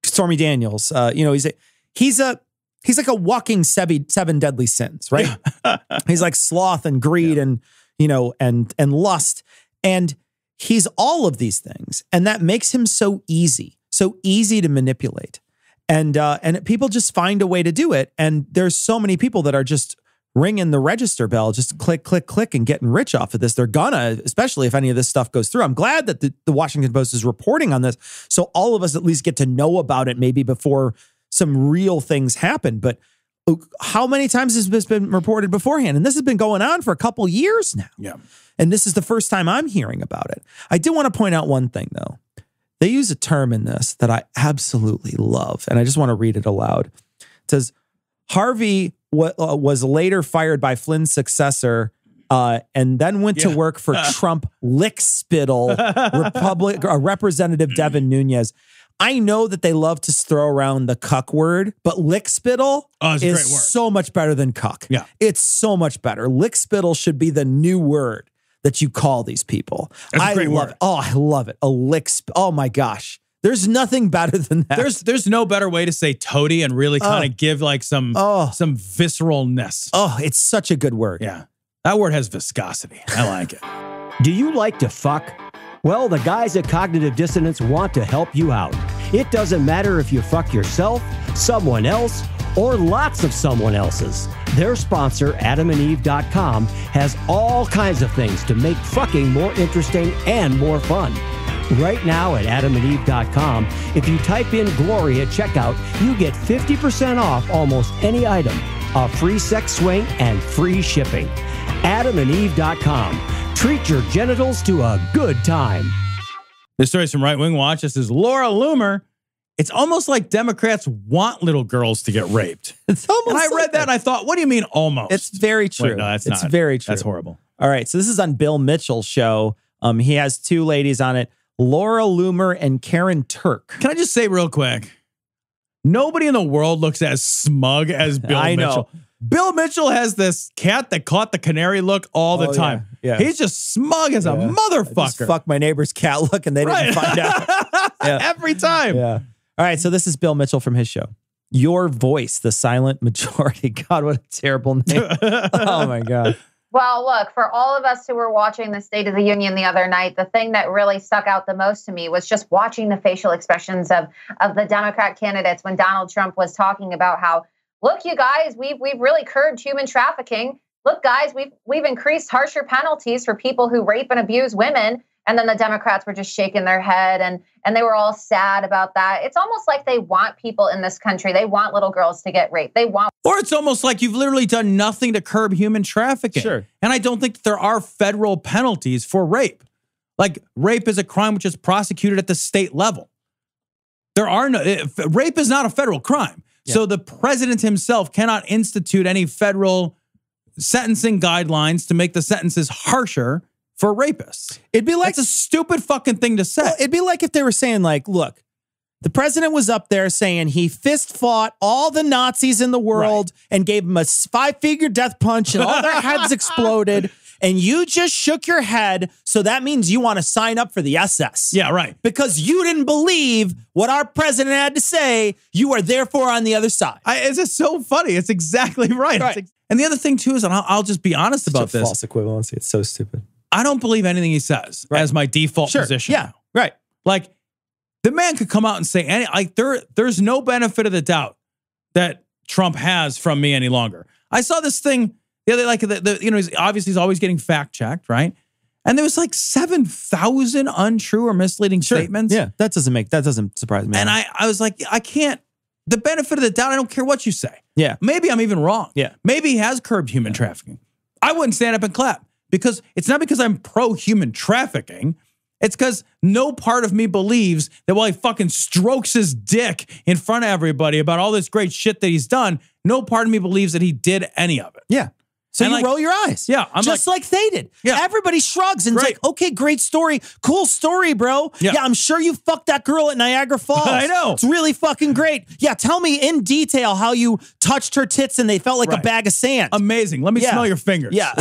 Stormy Daniels, you know, he's like a walking seven deadly sins, right? Yeah. He's like sloth and greed and, you know, and lust. And he's all of these things. And that makes him so easy to manipulate. And people just find a way to do it. And there's so many people that are just ringing the register bell, just click, click, click, and getting rich off of this. They're gonna, especially if any of this stuff goes through. I'm glad that the Washington Post is reporting on this, so all of us at least get to know about it maybe before some real things happen. But how many times has this been reported beforehand? And this has been going on for a couple years now. Yeah. And this is the first time I'm hearing about it. I do want to point out one thing, though. They use a term in this that I absolutely love, and I just want to read it aloud. It says, Harvey was later fired by Flynn's successor and then went to work for Trump lickspittle Representative Devin Nunes. I know that they love to throw around the cuck word, but lickspittle is so much better than cuck. Yeah. It's so much better. Lickspittle should be the new word that you call these people. That's a great love word. it. Oh, I love it. Oh my gosh. There's nothing better than that. There's no better way to say toady and really kind of give like some visceralness. Oh, it's such a good word. Yeah. That word has viscosity. I like it. Do you like to fuck? Well, the guys at Cognitive Dissonance want to help you out. It doesn't matter if you fuck yourself, someone else, or lots of someone else's. Their sponsor, AdamandEve.com, has all kinds of things to make fucking more interesting and more fun. Right now at AdamandEve.com, if you type in Glory at checkout, you get 50% off almost any item, a free sex swing, and free shipping. AdamandEve.com. Treat your genitals to a good time. This story is from Right Wing Watch. This is Laura Loomer. It's almost like Democrats want little girls to get raped. It's almost and I like read that and I thought, what do you mean almost? It's very true. Wait, no, that's not. It's very true. That's horrible. All right. So this is on Bill Mitchell's show. He has two ladies on it, Laura Loomer and Karen Turk. Can I just say real quick? Nobody in the world looks as smug as Bill Mitchell. Know. Bill Mitchell has this cat that caught the canary look all the time. Yeah. He's just smug as a motherfucker. I just fuck my neighbor's cat look and they didn't find out. Every time. Yeah. All right. So this is Bill Mitchell from his show. Your Voice, the Silent Majority. God, what a terrible name. Oh, my God. Well, look, for all of us who were watching the State of the Union the other night, the thing that really stuck out the most to me was just watching the facial expressions of the Democrat candidates when Donald Trump was talking about how, look, you guys, we've really curbed human trafficking. Look, guys, we've increased harsher penalties for people who rape and abuse women. And then the Democrats were just shaking their head and they were all sad about that. It's almost like they want people in this country. They want little girls to get raped. Or it's almost like you've literally done nothing to curb human trafficking. Sure. And I don't think that there are federal penalties for rape. Like rape is a crime which is prosecuted at the state level. Rape is not a federal crime. Yeah. So the president himself cannot institute any federal sentencing guidelines to make the sentences harsher for rapists. It'd be like it's a stupid fucking thing to say. Well, it'd be like if they were saying, like, look, the president was up there saying he fist fought all the Nazis in the world and gave them a 5-figure death punch and all their heads exploded. And you just shook your head. So that means you want to sign up for the SS. Yeah, right. Because you didn't believe what our president had to say. You are therefore on the other side. It's just so funny. It's exactly right. And the other thing, too, is, and I'll just be honest about this. False equivalency. It's so stupid. I don't believe anything he says as my default position. Yeah, right. Like, the man could come out and say there's no benefit of the doubt that Trump has from me any longer. I saw this thing the other, like he's always getting fact checked, right? And there was like 7,000 untrue or misleading statements. Yeah, that doesn't surprise me. And I was like, I can't. The benefit of the doubt, I don't care what you say. Yeah, maybe I'm even wrong. Yeah, maybe he has curbed human trafficking. I wouldn't stand up and clap. Because it's not because I'm pro-human trafficking. It's because no part of me believes that while he fucking strokes his dick in front of everybody about all this great shit that he's done, no part of me believes that he did any of it. Yeah. So you roll your eyes. Yeah. I'm just like they did. Yeah. Everybody shrugs and it's like, okay, great story. Cool story, bro. Yeah, I'm sure you fucked that girl at Niagara Falls. I know. It's really fucking great. Yeah, tell me in detail how you touched her tits and they felt like a bag of sand. Amazing. Let me smell your fingers. Yeah.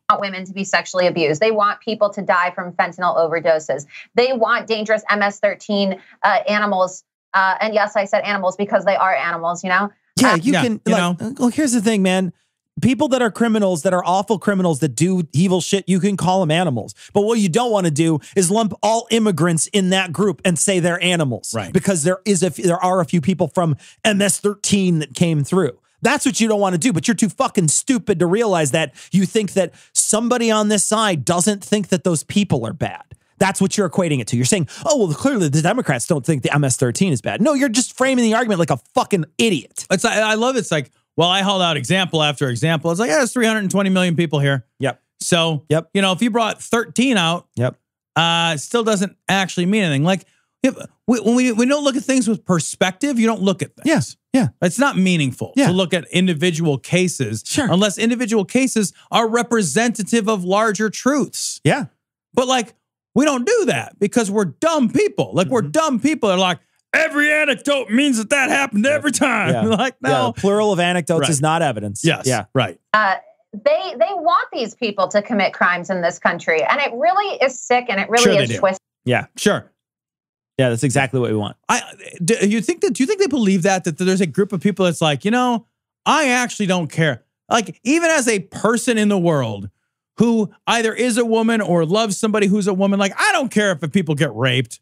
Want women to be sexually abused. They want people to die from fentanyl overdoses. They want dangerous MS-13 animals. And yes, I said animals because they are animals, you know? Yeah, you can. Well, here's the thing, man. People that are criminals, that are awful criminals, that do evil shit, you can call them animals. But what you don't want to do is lump all immigrants in that group and say they're animals. Right. Because there are a few people from MS-13 that came through. That's what you don't want to do, but you're too fucking stupid to realize that you think that somebody on this side doesn't think that those people are bad. That's what you're equating it to. You're saying, oh, well, clearly the Democrats don't think the MS-13 is bad. No, you're just framing the argument like a fucking idiot. I love it. It's like, well, I held out example after example. It's like, yeah, there's 320 million people here. Yep. So, if you brought 13 out, it still doesn't actually mean anything. Like, when we don't look at things with perspective, you don't look at things. Yes. Yeah. It's not meaningful to look at individual cases unless individual cases are representative of larger truths. Yeah. But like, we don't do that because we're dumb people. Like, we're dumb people that are like, every anecdote means that happened every time. Yeah. Like, no. Yeah, the plural of anecdotes is not evidence. Yes. Yeah. Right. they want these people to commit crimes in this country. And it really is sick and it really is twisted. Yeah, sure. Yeah, that's exactly what we want. Do you think they believe that there's a group of people that's like, I actually don't care. Like, even as a person in the world who either is a woman or loves somebody who's a woman, like, I don't care if people get raped.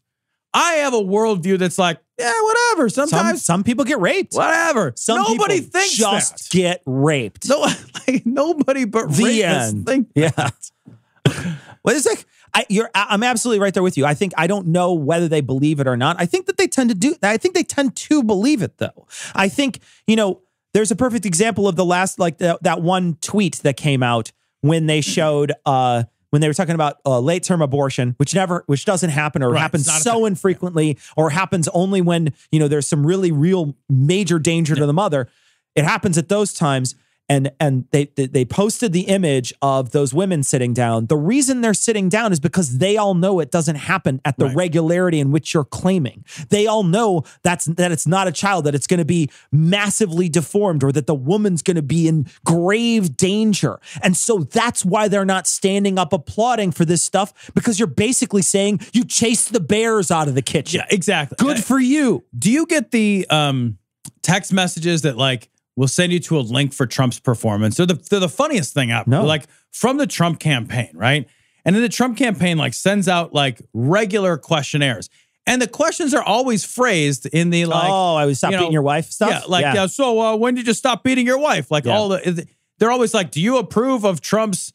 I have a worldview that's like, yeah, whatever. Sometimes some people get raped. Whatever. Nobody thinks just get raped. No, like, nobody but rapists think that. Well, it's like I'm absolutely right there with you. I don't know whether they believe it or not. I think that they tend to do. I think they tend to believe it, though. I think there's a perfect example of the last, like that one tweet that came out when they showed when they were talking about late term abortion, which doesn't happen or happens so infrequently or happens only when there's some really real major danger to the mother. It happens at those times. And they posted the image of those women sitting down. The reason they're sitting down is because they all know it doesn't happen at the regularity in which you're claiming. They all know that it's not a child, that it's going to be massively deformed, or that the woman's going to be in grave danger. And so that's why they're not standing up applauding for this stuff, because you're basically saying you chased the bears out of the kitchen. Yeah, exactly. Good for you. Do you get the text messages that like, we'll send you to a link for Trump's performance? They're the funniest thing ever. No. Like, from the Trump campaign, right? And then the Trump campaign like sends out like regular questionnaires. And the questions are always phrased in the like, I would stop beating your wife stuff. Yeah, like, so when did you stop beating your wife? Like they're always like, do you approve of Trump's,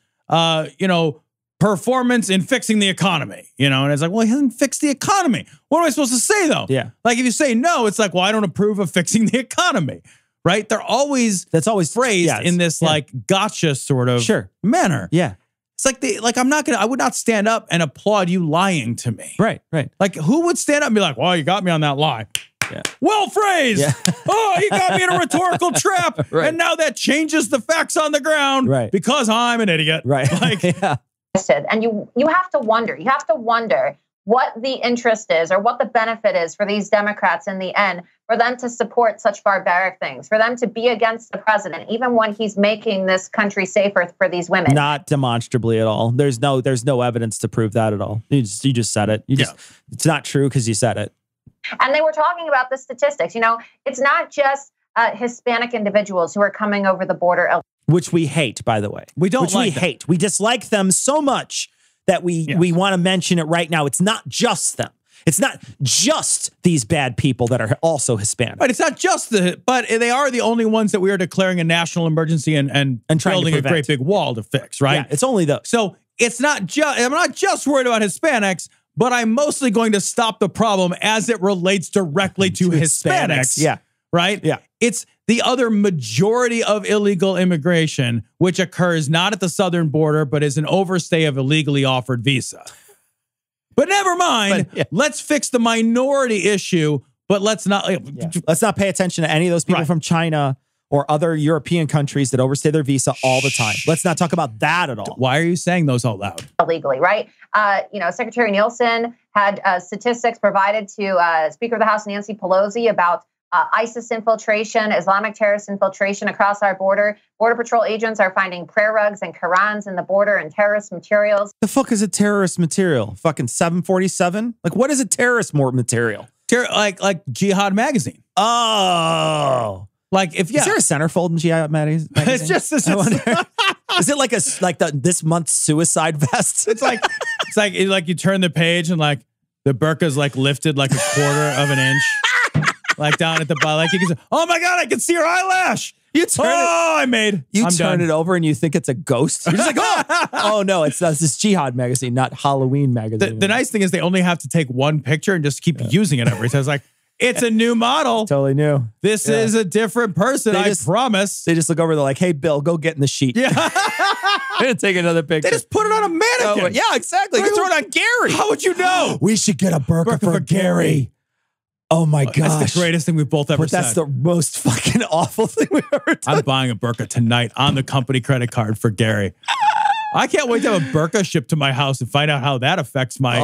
performance in fixing the economy? And it's like, well, he hasn't fixed the economy. What am I supposed to say though? Yeah. Like, if you say no, it's like, well, I don't approve of fixing the economy. Right? That's always phrased in this like gotcha sort of manner. Yeah. It's like I would not stand up and applaud you lying to me. Right. Like, who would stand up and be like, well, you got me on that lie. Yeah. Well phrased. Yeah. Oh, you got me in a rhetorical trap. Right. And now that changes the facts on the ground because I'm an idiot. Right. Like, and you have to wonder what the interest is or what the benefit is for these Democrats in the end, for them to support such barbaric things, for them to be against the president, even when he's making this country safer for these women. Not demonstrably at all. There's no evidence to prove that at all. You just said it. It's not true because you said it. And they were talking about the statistics. It's not just Hispanic individuals who are coming over the border. Which we hate, by the way. We hate. We dislike them so much that we want to mention it right now. It's not just them. It's not just these bad people that are also Hispanic. But it's not just but they are the only ones that we are declaring a national emergency and building a great big wall to fix, right? Yeah, it's only those. So it's not I'm not just worried about Hispanics, but I'm mostly going to stop the problem as it relates directly to Hispanics. Yeah. Right? Yeah. It's the other majority of illegal immigration, which occurs not at the southern border, but is an overstay of illegally offered visa. But never mind. Let's fix the minority issue, but let's not pay attention to any of those people from China or other European countries that overstay their visa all the time. Let's not talk about that at all. Why are you saying those out loud? Illegally, right? Secretary Nielsen had statistics provided to Speaker of the House Nancy Pelosi about ISIS infiltration, Islamic terrorist infiltration across our border. Border Patrol agents are finding prayer rugs and Qurans in the border and terrorist materials. The fuck is a terrorist material? Fucking 747? Like, what is a terrorist material? Like Jihad magazine. Oh. Like, is there a centerfold in Jihad magazine? It's just is it like this month's suicide vest? It's like you turn the page and like the burqa's like lifted like a quarter of an inch. Like down at the bottom, like you can say, oh my God, I can see her eyelash. You turn it over and you think it's a ghost. You're just like, oh no, it's this Jihad magazine, not Halloween magazine. The nice thing is they only have to take one picture and just keep using it every time. It's like, it's a new model. Totally new. This is a different person, I promise. They just look over, they're like, hey, Bill, go get in the sheet. Yeah. They're gonna take another picture. They just put it on a mannequin. Yeah, exactly. You can throw it on Gary. How would you know? We should get a burqa for Gary. Oh my gosh. That's the greatest thing we've both ever said. That's the most fucking awful thing we've ever done. I'm buying a burqa tonight on the company credit card for Gary. I can't wait to have a burqa shipped to my house and find out how that affects my...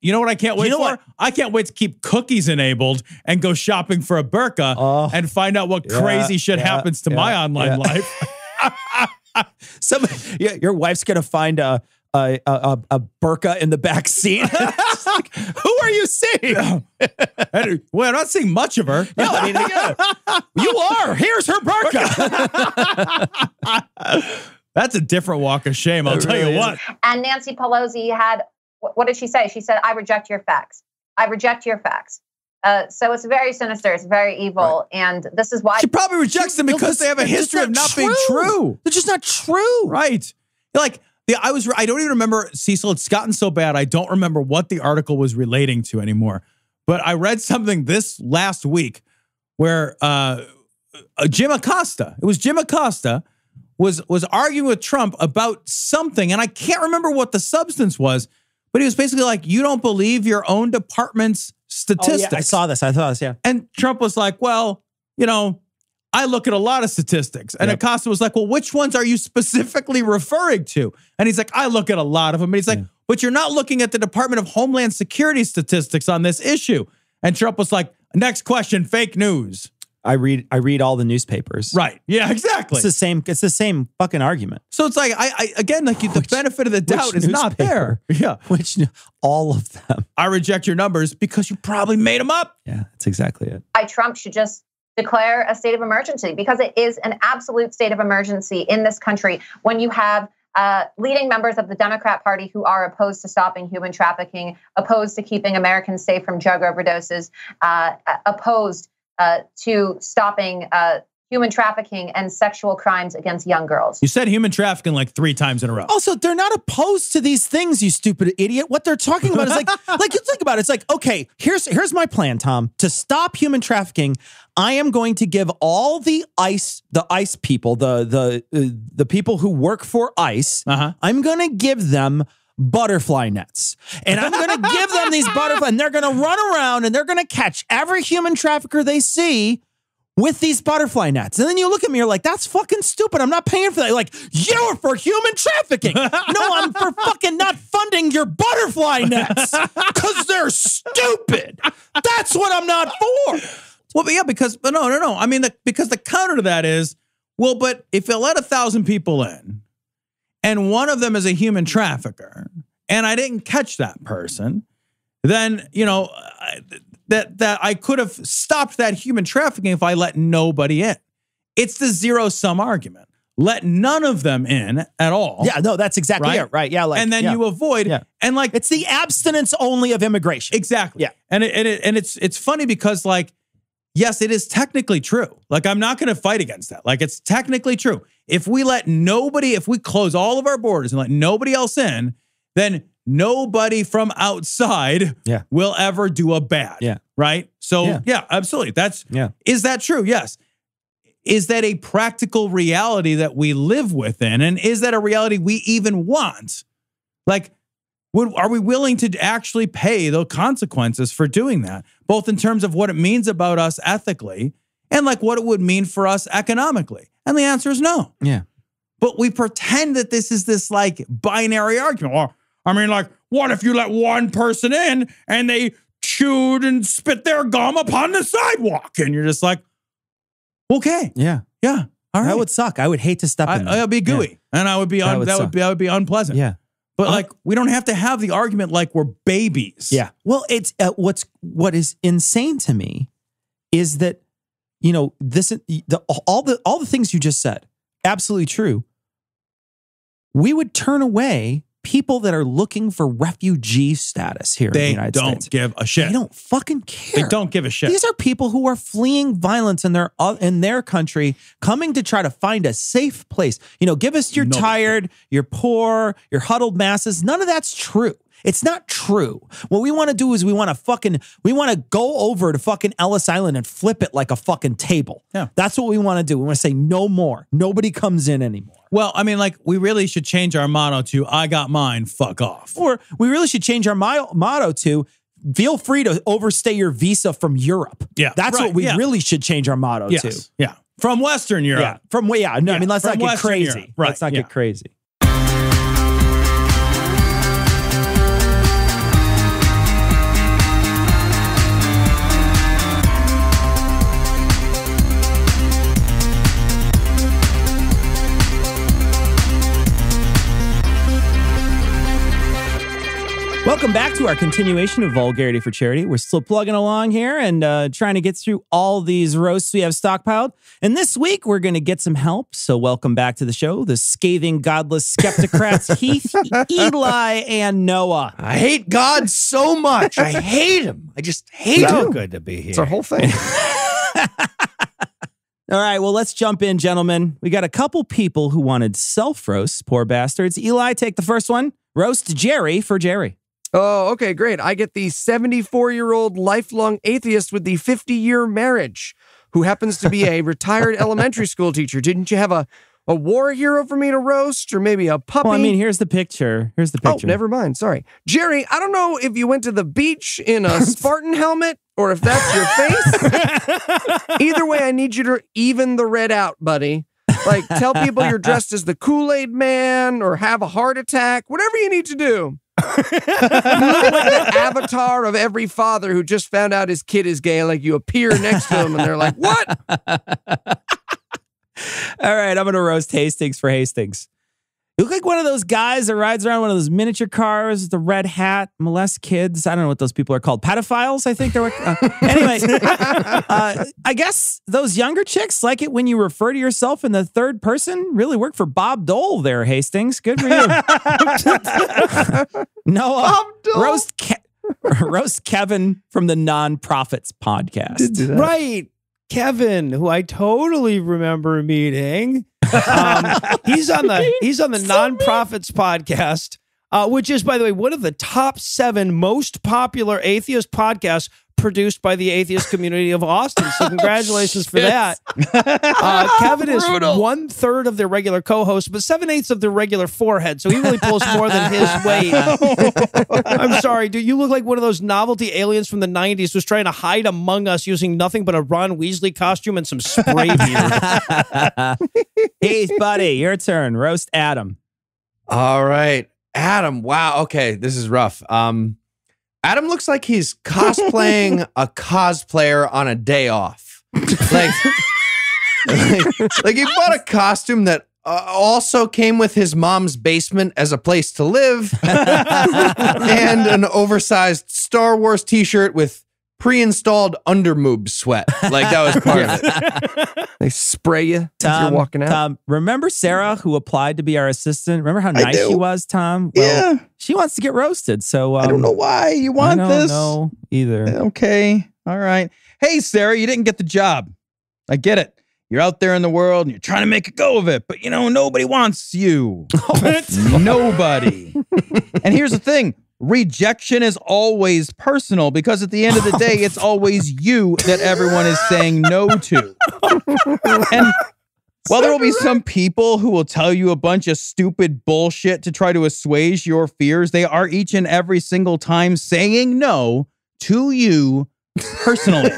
You know what I can't wait for? I can't wait to keep cookies enabled and go shopping for a burqa and find out what crazy shit happens to my online life. Your wife's gonna find a burqa in the back seat. Like, who are you seeing? Well, I'm not seeing much of her. No, I mean, you are. Here's her burqa. That's a different walk of shame, I'll tell you what. And Nancy Pelosi had, what did she say? She said, I reject your facts. I reject your facts. So it's very sinister. It's very evil. Right. And this is why. She probably rejects them because they have a history of not being true. They're just not true. Right. Like, I don't even remember, Cecil, it's gotten so bad, I don't remember what the article was relating to anymore. But I read something this last week where Jim Acosta was arguing with Trump about something, and I can't remember what the substance was, but he was basically like, you don't believe your own department's statistics. Oh, yeah, I saw this, yeah. And Trump was like, well, I look at a lot of statistics. And Acosta was like, well, which ones are you specifically referring to? And he's like, I look at a lot of them. And he's like, but you're not looking at the Department of Homeland Security statistics on this issue. And Trump was like, next question, fake news. I read all the newspapers. Right. Yeah, exactly. It's the same fucking argument. So it's like, I again, like the benefit of the doubt is not there. Yeah. All of them. I reject your numbers because you probably made them up. Yeah, that's exactly it. Trump should just declare a state of emergency, because it is an absolute state of emergency in this country when you have leading members of the Democrat Party who are opposed to stopping human trafficking, opposed to keeping Americans safe from drug overdoses, opposed to stopping human trafficking and sexual crimes against young girls. You said human trafficking like 3 times in a row. Also, they're not opposed to these things, you stupid idiot. What they're talking about is like you think about it. It's like, okay, here's my plan, Tom. To stop human trafficking, I am going to give all the ICE people, the people who work for ICE, I'm going to give them butterfly nets. And I'm going to give them these butterflies, and they're going to run around and they're going to catch every human trafficker they see with these butterfly nets. And then you look at me, you're like, that's fucking stupid. I'm not paying for that. You're like, you're for human trafficking. No, I'm for fucking not funding your butterfly nets because they're stupid. That's what I'm not for. Well, but yeah, because no. I mean, because the counter to that is, well, but if you let 1,000 people in and one of them is a human trafficker and I didn't catch that person, then, that I could have stopped that human trafficking if I let nobody in. It's the zero-sum argument. Let none of them in at all. Yeah, no, that's exactly it, right? Yeah, and then you avoid, and like it's the abstinence only of immigration. Exactly. Yeah, and it's funny because like, yes, it is technically true. Like, I'm not going to fight against that. Like, it's technically true. If we close all of our borders and let nobody else in, then nobody from outside will ever do a bad. Yeah. Right? So, yeah absolutely. Is that true? Yes. Is that a practical reality that we live within? And is that a reality we even want? Like, are we willing to actually pay the consequences for doing that? Both in terms of what it means about us ethically and like what it would mean for us economically. And the answer is no. Yeah. But we pretend that this is this like binary argument. Or, I mean, like, what if you let one person in and they chewed and spit their gum upon the sidewalk? And you're just like, okay. Yeah. Yeah. All right. That would suck. I would hate to step in. I'd be gooey. And I would be that would be unpleasant. Yeah. But like, we don't have to have the argument like we're babies. Yeah. Well, it's what is insane to me is that, all the things you just said, absolutely true. We would turn away people that are looking for refugee status here in the United States. They don't give a shit. They don't fucking care. They don't give a shit. These are people who are fleeing violence in their country, coming to try to find a safe place. Give us your tired, your poor, your huddled masses. None of that's true. It's not true. What we want to do is we want to go over to fucking Ellis Island and flip it like a fucking table. Yeah. That's what we want to do. We want to say no more. Nobody comes in anymore. Well, I mean, like, we really should change our motto to I got mine, fuck off. Or we really should change our motto to feel free to overstay your visa from Europe. Yeah. That's what we really should change our motto to. Yeah. From Western Europe. I mean, let's not get crazy. Europe. Right. Let's not get crazy. Welcome back to our continuation of Vulgarity for Charity. We're still plugging along here and trying to get through all these roasts we have stockpiled. And this week, we're going to get some help. So welcome back to the show, the scathing, godless skepticrats, Heath, Eli, and Noah. I hate God so much. I hate him. I just hate him. So good to be here. It's our whole thing. All right, well, let's jump in, gentlemen. We got a couple people who wanted self-roasts, poor bastards. Eli, take the first one. Roast Jerry for Jerry. Oh, okay, great. I get the 74-year-old lifelong atheist with the 50-year marriage who happens to be a retired elementary school teacher. Didn't you have a war hero for me to roast, or maybe a puppy? Well, I mean, here's the picture. Here's the picture. Oh, never mind. Sorry. Jerry, I don't know if you went to the beach in a Spartan helmet or if that's your face. Either way, I need you to even the red out, buddy. Like, tell people you're dressed as the Kool-Aid man or have a heart attack, whatever you need to do. You look like the avatar of every father who just found out his kid is gay. Like, you appear next to him and they're like, what? All right, I'm going to roast Hastings for Hastings. You look like one of those guys that rides around one of those miniature cars with the red hat, molests kids. I don't know what those people are called. Pedophiles, I think they're. Anyway, I guess those younger chicks like it when you refer to yourself in the third person. Really work for Bob Dole there, Hastings. Good for you. Noah, Bob Dole. roast Kevin from the Non-Profits podcast. Right. Kevin, who I totally remember meeting. He's on the Non-Profits podcast, which is, by the way, one of the top 7 most popular atheist podcasts produced by the atheist community of Austin. So congratulations for that. Kevin is 1/3 of their regular co-host, but 7/8 of their regular forehead. So he really pulls more than his weight. I'm sorry, dude. You look like one of those novelty aliens from the 90s who's trying to hide among us using nothing but a Ron Weasley costume and some spray beard. Heath, buddy, your turn. Roast Adam. All right. Adam. Wow. Okay. This is rough. Adam looks like he's cosplaying a cosplayer on a day off. Like he bought a costume that also came with his mom's basement as a place to live and an oversized Star Wars t-shirt with pre-installed undermoob sweat. Like that was part of it. They spray you as you're walking out. Tom, remember Sarah who applied to be our assistant? Remember how nice she was, Tom? Well, yeah. She wants to get roasted. So I don't know why you want this. I don't know either. Okay. All right. Hey, Sarah, you didn't get the job. I get it. You're out there in the world and you're trying to make a go of it, but nobody wants you. Nobody. And here's the thing. Rejection is always personal because at the end of the day, it's always you that everyone is saying no to. And while there will be some people who will tell you a bunch of stupid bullshit to try to assuage your fears, they are each and every single time saying no to you personally.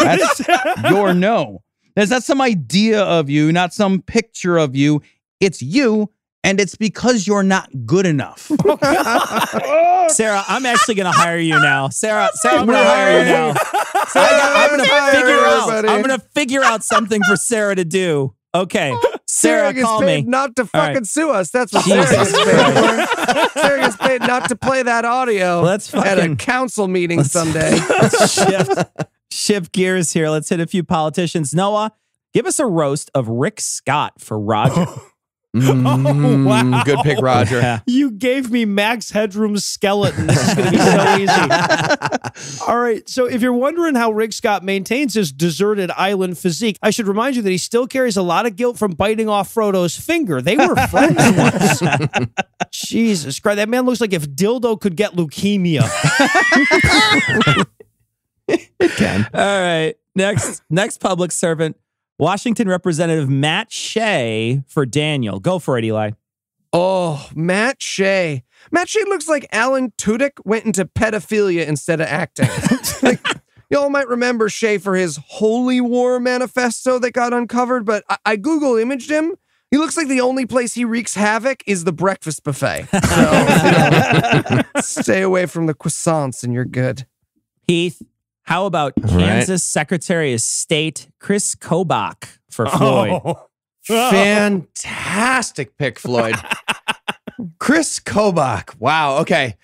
That's your no. There's not some idea of you, not some picture of you. It's you. And it's because you're not good enough. Sarah, I'm actually going to hire you now. Sarah, I'm going to hire you now. I'm going to figure out something for Sarah to do. Okay. Sarah, gets call paid me. not to fucking right. sue us. That's what Sarah gets paid for. Sarah gets paid not to play that audio at a council meeting someday. Shift gears here. Let's hit a few politicians. Noah, give us a roast of Rick Scott for Roger. Wow. Good pick, Roger. Yeah. You gave me Max Headroom's skeleton. This is going to be so easy. All right. So if you're wondering how Rick Scott maintains his deserted island physique, I should remind you that he still carries a lot of guilt from biting off Frodo's finger. They were friends once. Jesus Christ. That man looks like if Dildo could get leukemia. It can. All right. Next public servant. Washington Representative Matt Shea for Daniel. Go for it, Eli. Oh, Matt Shea. Matt Shea looks like Alan Tudyk went into pedophilia instead of acting. Like, y'all might remember Shea for his Holy War manifesto that got uncovered, but I Google imaged him. He looks like the only place he wreaks havoc is the breakfast buffet. So, stay away from the croissants and you're good. Heath, how about Kansas Secretary of State Chris Kobach for Floyd? Fantastic pick, Floyd. Chris Kobach. Wow. Okay.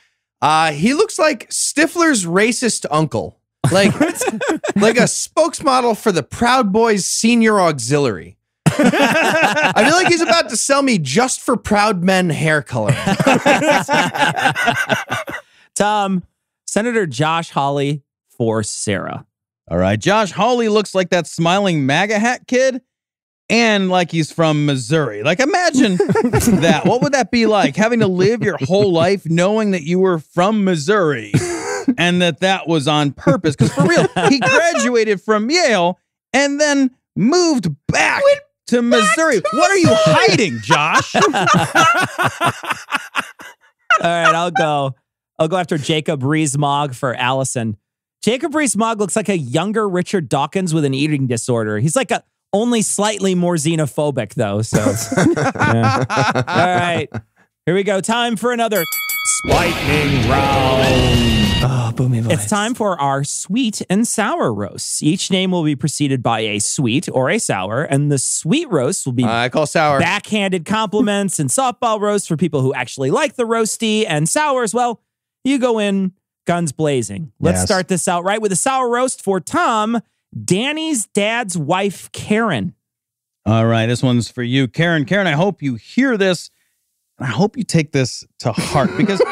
He looks like Stifler's racist uncle. Like a spokesmodel for the Proud Boys Senior Auxiliary. I feel like he's about to sell me just for proud men hair coloring. Tom, Senator Josh Hawley for Sarah. All right. Josh Hawley looks like that smiling MAGA hat kid and like he's from Missouri. Like, imagine that. What would that be like? Having to live your whole life knowing that you were from Missouri and that was on purpose. Because for real, he graduated from Yale and then moved back to Missouri. What are you hiding, Josh? All right, I'll go after Jacob Rees-Mogg for Allison. Jacob Rees-Mogg looks like a younger Richard Dawkins with an eating disorder. He's like only slightly more xenophobic, though. So, yeah. All right, here we go. Time for another lightning round. Oh, boomy voice. It's time for our sweet and sour roasts. Each name will be preceded by a sweet or a sour, and the sweet roast will be I call sour backhanded compliments and softball roast for people who actually like the roasty, and sours, well, you go in guns blazing. Let's start this out right with a sour roast for Tom, Danny's dad's wife, Karen. All right, this one's for you, Karen. Karen, I hope you hear this, and I hope you take this to heart, because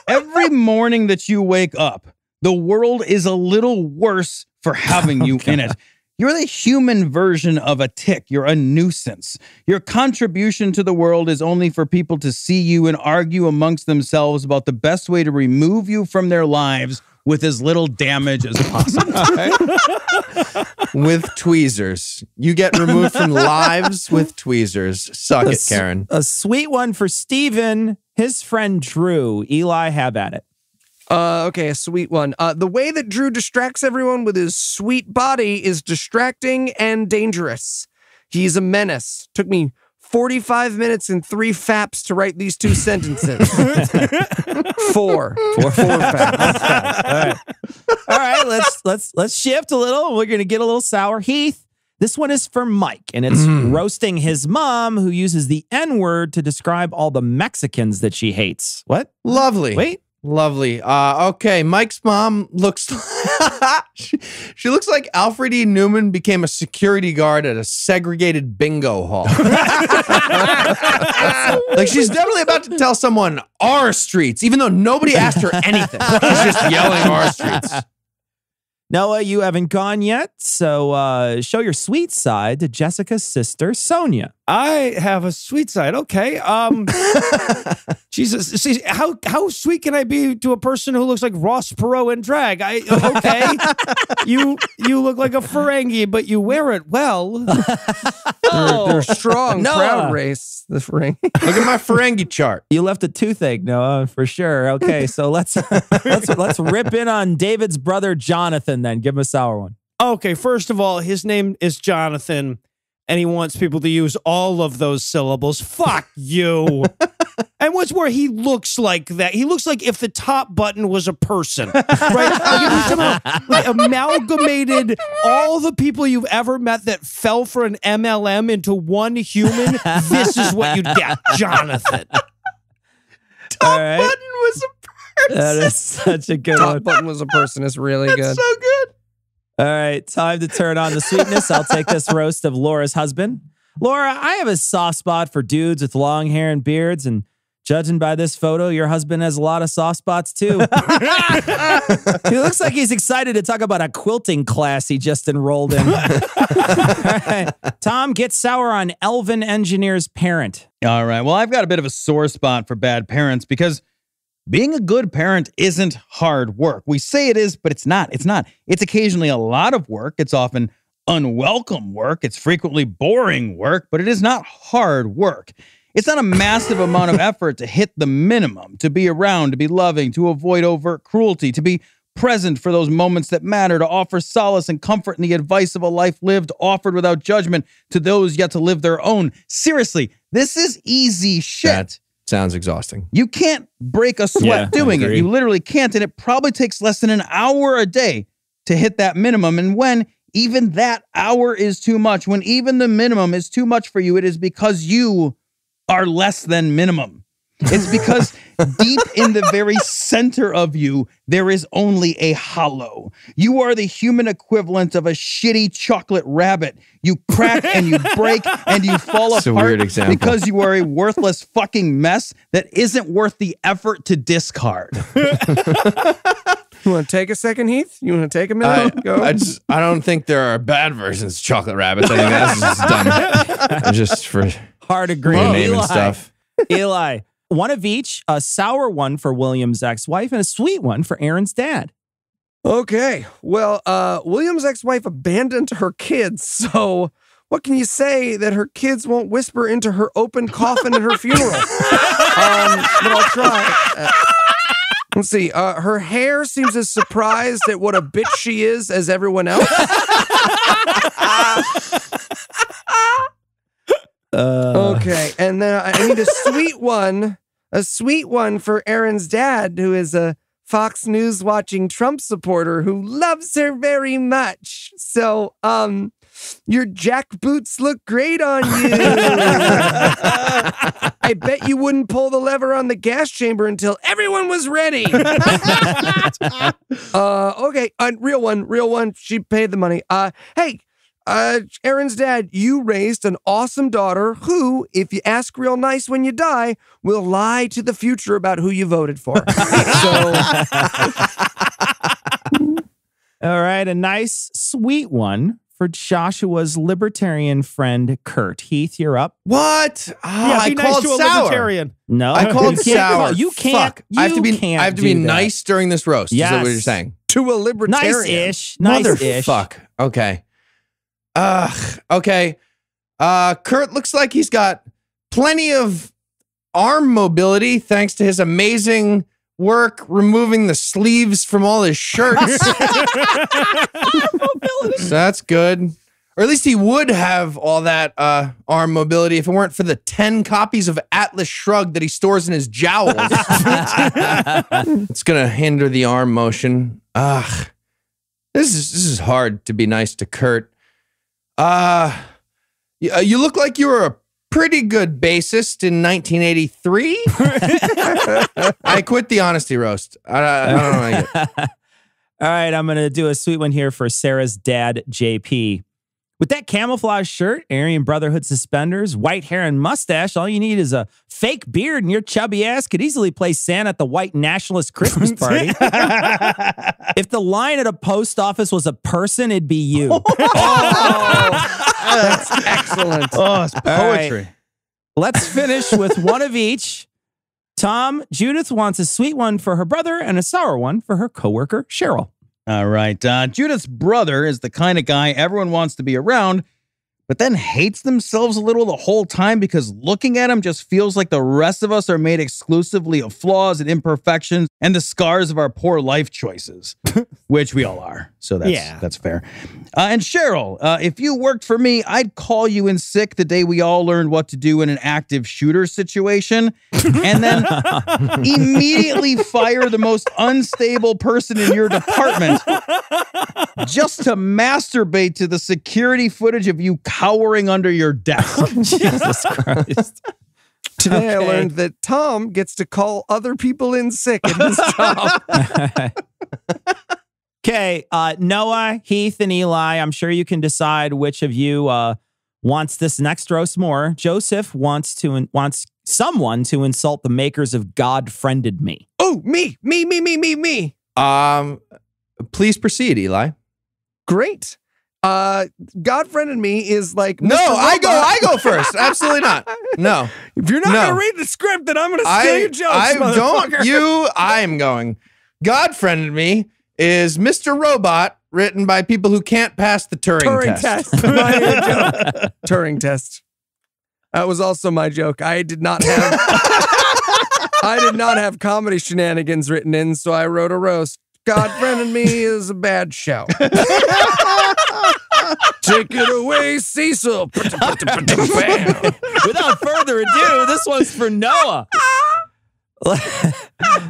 every morning that you wake up, the world is a little worse for having you in it. You're the human version of a tick. You're a nuisance. Your contribution to the world is only for people to see you and argue amongst themselves about the best way to remove you from their lives with as little damage as possible. With tweezers. You get removed from lives with tweezers. Suck it, Karen. A sweet one for Steven, his friend Drew. Eli, have at it. Okay, a sweet one. The way that Drew distracts everyone with his sweet body is distracting and dangerous. He's a menace. Took me 45 minutes and 3 faps to write these 2 sentences. 4 faps. All right, let's shift a little. We're gonna get a little sour. Heath, this one is for Mike, and it's roasting his mom, who uses the N-word to describe all the Mexicans that she hates. What? Lovely. Wait. Lovely. Okay, Mike's mom looks... she looks like Alfred E. Newman became a security guard at a segregated bingo hall. Like, she's definitely about to tell someone our streets, even though nobody asked her anything. She's just yelling our streets. Noah, you haven't gone yet, so show your sweet side to Jessica's sister, Sonia. I have a sweet side. Okay. Jesus, see, how sweet can I be to a person who looks like Ross Perot in drag? Okay. You look like a Ferengi, but you wear it well. They're strong, proud race. The Ferengi. Look at my Ferengi chart. You left a toothache, Noah, for sure. Okay, so let's rip in on David's brother Jonathan. Then give him a sour one. Okay, first of all, his name is Jonathan, and he wants people to use all of those syllables. Fuck you. And what's more, he looks like that. He looks like if the top button was a person, right? Like amalgamated all the people you've ever met that fell for an MLM into one human. This is what you'd get, Jonathan. Top button was a person. That is such a good one. Top button was a person. It's really good. That's so good. All right, time to turn on the sweetness. I'll take this roast of Laura's husband. Laura, I have a soft spot for dudes with long hair and beards, and judging by this photo, your husband has a lot of soft spots too. He looks like he's excited to talk about a quilting class he just enrolled in. All right. Tom, get sour on Elvin Engineer's parent. All right, well, I've got a bit of a sore spot for bad parents because being a good parent isn't hard work. We say it is, but it's not. It's not. It's occasionally a lot of work. It's often unwelcome work. It's frequently boring work, but it is not hard work. It's not a massive amount of effort to hit the minimum, to be around, to be loving, to avoid overt cruelty, to be present for those moments that matter, to offer solace and comfort in the advice of a life lived, offered without judgment to those yet to live their own. Seriously, this is easy shit. That sounds exhausting. You can't break a sweat doing it. You literally can't, and it probably takes less than an hour a day to hit that minimum. And when even that hour is too much, when even the minimum is too much for you, it is because you are less than minimum. It's because deep in the very center of you, there is only a hollow. You are the human equivalent of a shitty chocolate rabbit. You crack and you break and you fall It's a apart weird example. because you are a worthless fucking mess that isn't worth the effort to discard. You want to take a second, Heath? You want to take a minute? Go. I don't think there are bad versions of chocolate rabbits. I think that's just dumb. Just for Hard agree. name and stuff. Eli, one of each, a sour one for William's ex-wife and a sweet one for Aaron's dad. Okay. Well, William's ex-wife abandoned her kids, so what can you say that her kids won't whisper into her open coffin at her funeral? But I'll try. Let's see. Her hair seems as surprised at what a bitch she is as everyone else. Okay, and then I need a sweet one for Aaron's dad, who is a Fox News watching Trump supporter who loves her very much. So, your jack boots look great on you. I bet you wouldn't pull the lever on the gas chamber until everyone was ready. Okay, real one. She paid the money. Hey, Aaron's dad, you raised an awesome daughter who, if you ask real nice when you die, will lie to the future about who you voted for. So, All right, a nice, sweet one for Joshua's libertarian friend, Kurt. Heath, you're up. What? Oh, Yeah, I be nice called to a sour. libertarian. No, I called you can't sour. call- You can't. Fuck. I have to be do that. nice during this roast. Is that what Yes. you're saying? to a libertarian. Nice-ish. Nice-ish. Motherfuck. Okay. Okay. Kurt looks like he's got plenty of arm mobility thanks to his amazing work removing the sleeves from all his shirts. So that's good. Or at least he would have all that arm mobility if it weren't for the 10 copies of Atlas Shrugged that he stores in his jowls. It's going to hinder the arm motion. This is hard to be nice to Kurt. You look like you were a pretty good bassist in 1983. I quit the honesty roast. I don't like it. All right, I'm going to do a sweet one here for Sarah's dad, JP. With that camouflage shirt, Aryan Brotherhood suspenders, white hair, and mustache, all you need is a fake beard, and your chubby ass could easily play Santa at the white nationalist Christmas party. If the line at a post office was a person, it'd be you. That's excellent. Oh, it's poetry. Right. Let's finish with one of each. Tom, Judith wants a sweet one for her brother and a sour one for her coworker, Cheryl. All right. Judith's brother is the kind of guy everyone wants to be around, but then hates themselves a little the whole time because looking at him just feels like the rest of us are made exclusively of flaws and imperfections and the scars of our poor life choices, which we all are. So that's fair. And Cheryl, if you worked for me, I'd call you in sick the day we all learned what to do in an active shooter situation, and then immediately fire the most unstable person in your department just to masturbate to the security footage of you cowering under your desk. Jesus Christ. Today I learned that Tom gets to call other people in sick at his job. Okay, Noah, Heath, and Eli, I'm sure you can decide which of you wants this next roast more. Joseph wants someone to insult the makers of God Friended Me. Oh, me. Please proceed, Eli. Great. God Friended Me is like No, Mr. I Robot. go first. Absolutely not. No. If you're not No. going to read the script, then I'm going to steal your jokes, motherfucker. I am going. God Friended Me is Mr. Robot, written by people who can't pass the Turing test. My joke. Turing test. That was also my joke. I did not have comedy shenanigans written in, so I wrote a roast. God Friended Me is a bad show. Take it away, Cecil. Without further ado, this one's for Noah.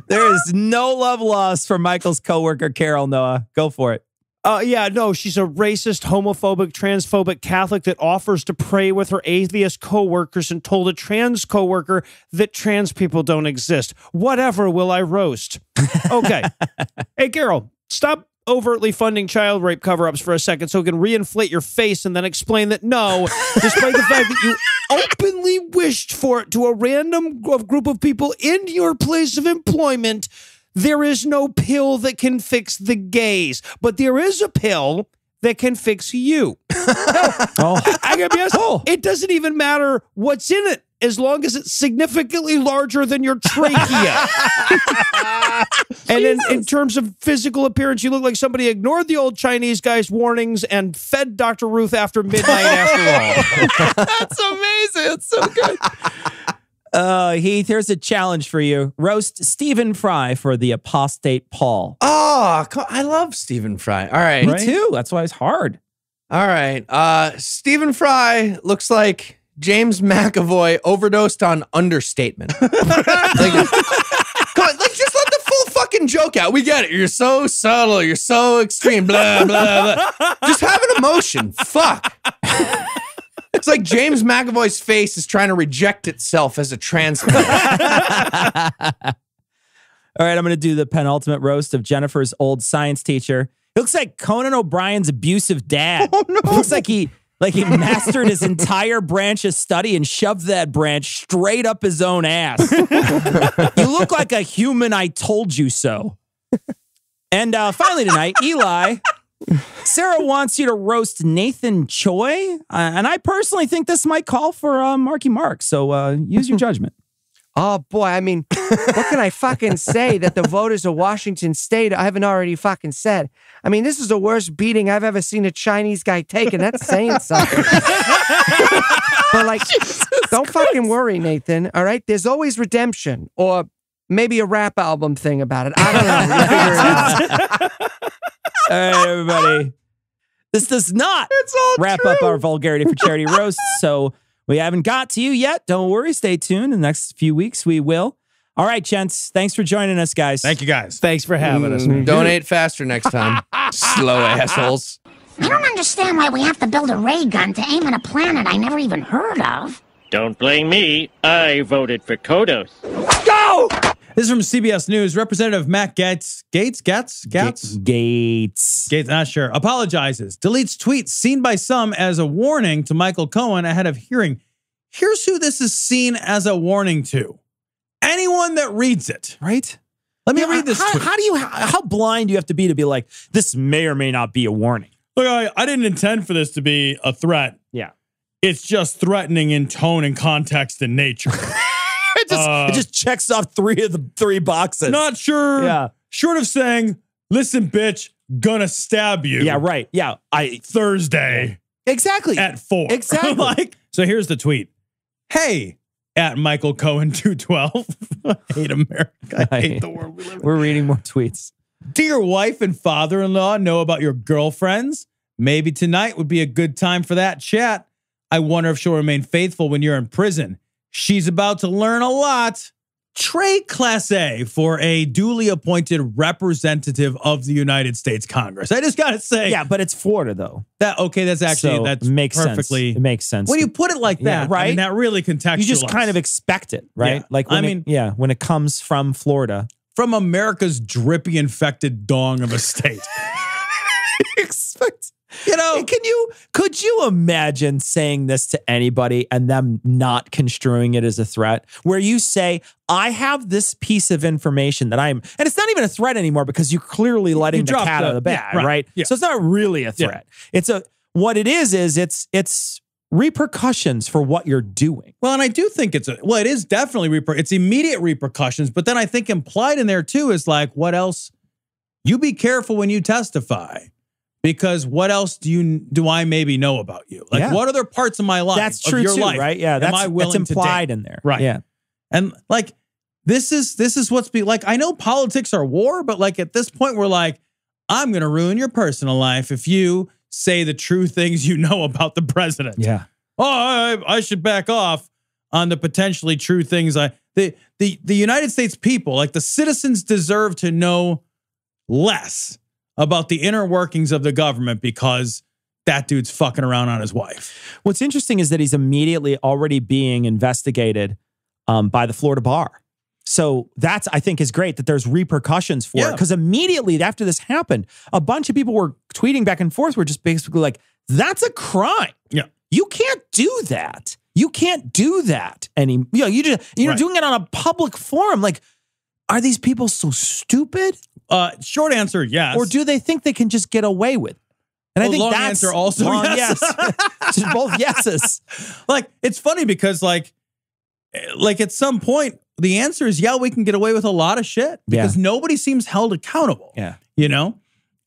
There is no love lost for Michael's coworker, Carol. Noah, go for it. Yeah, no, she's a racist, homophobic, transphobic Catholic that offers to pray with her atheist coworkers and told a trans coworker that trans people don't exist. Whatever will I roast? Okay. Hey, Carol, stop overtly funding child rape cover-ups for a second so we can reinflate your face and then explain that no, despite the fact that you openly wished for it to a random group of people in your place of employment, there is no pill that can fix the gays, but there is a pill that can fix you. I gotta be honest, it doesn't even matter what's in it as long as it's significantly larger than your trachea. And in terms of physical appearance, you look like somebody ignored the old Chinese guy's warnings and fed Dr. Ruth after midnight after all. That's amazing. It's so good. Heath, here's a challenge for you. Roast Stephen Fry for the apostate Paul. Oh, I love Stephen Fry. All right. Me too. That's why it's hard. All right. Stephen Fry looks like James McAvoy overdosed on understatement. Come on, just let the full fucking joke out. We get it. You're so subtle. You're so extreme. Blah, blah, blah. Just have an emotion. Fuck. It's like James McAvoy's face is trying to reject itself as a transplant. All right, I'm going to do the penultimate roast of Jennifer's old science teacher. It looks like Conan O'Brien's abusive dad. Oh, no. It looks like he mastered his entire branch of study and shoved that branch straight up his own ass. You look like a human I told you so. And finally tonight, Eli, Sarah wants you to roast Nathan Choi. And I personally think this might call for Marky Mark. So use your judgment. Oh, boy. I mean, what can I fucking say that the voters of Washington State I haven't already fucking said? I mean, this is the worst beating I've ever seen a Chinese guy take, and that's saying something. But, like, don't fucking worry, Nathan, all right? There's always redemption, or maybe a rap album thing about it. I don't know. Figure it out. All right, everybody. This does not wrap up our Vulgarity for Charity roast, so we haven't got to you yet. Don't worry. Stay tuned. In the next few weeks, we will. All right, gents. Thanks for joining us, guys. Thank you, guys. Thanks for having us. Donate faster next time. Slow assholes. I don't understand why we have to build a ray gun to aim at a planet I never even heard of. Don't blame me. I voted for Kodos. Go! This is from CBS News. Representative Matt Gaetz, not sure, apologizes, deletes tweets seen by some as a warning to Michael Cohen ahead of hearing. Here's who this is seen as a warning to. Anyone that reads it. Right? Let me read this tweet. How blind do you have to be like, this may or may not be a warning? Look, I didn't intend for this to be a threat. Yeah. It's just threatening in tone and context and nature. It just checks off three of the three boxes. Not sure. Yeah. Short of saying, listen, bitch, gonna stab you. Yeah, right. Yeah. Thursday. Exactly. At 4. Exactly. So here's the tweet. Hey, at Michael Cohen 212. I hate America. I hate the world we live in. We're reading more tweets. Do your wife and father-in-law know about your girlfriends? Maybe tonight would be a good time for that chat. I wonder if she'll remain faithful when you're in prison. She's about to learn a lot. Trey Class A for a duly appointed representative of the United States Congress. I just got to say. Yeah, but it's Florida, though. That's actually, that makes perfectly. Sense. It makes sense. When you put it like that, right? I mean, that really contextualizes. You just kind of expect it, right? Yeah. Like, when it comes from Florida. From America's drippy, infected dong of a state. Expect. You know, could you imagine saying this to anybody and them not construing it as a threat? Where you say, I have this piece of information that and it's not even a threat anymore because you're clearly letting the cat out of the bag, right? Yeah. So it's not really a threat. Yeah. What it is it's repercussions for what you're doing. Well, and I do think it is definitely it's immediate repercussions, but then I think implied in there too is like, what else? You be careful when you testify. Because what else do I maybe know about you? Like, what other parts of my life, that's true of your too, life, right? Yeah, that's implied in there, right? Yeah, and like this is what's like. I know politics are war, but like at this point, we're like, I'm going to ruin your personal life if you say the true things you know about the president. Yeah. Oh, I should back off on the potentially true things. The United States people, like the citizens, deserve to know less about the inner workings of the government because that dude's fucking around on his wife. What's interesting is that he's immediately already being investigated by the Florida bar. So that's, I think, is great that there's repercussions for it. Because immediately after this happened, a bunch of people were tweeting back and forth, were just basically like, that's a crime. Yeah. You can't do that. You can't do that anymore. You know, you're doing it on a public forum. Like, are these people so stupid? Short answer, yes. Or do they think they can just get away with it? And I think long that's answer also long, yes. Just both yeses. Like, it's funny because like at some point, the answer is, yeah, we can get away with a lot of shit because nobody seems held accountable. Yeah. You know?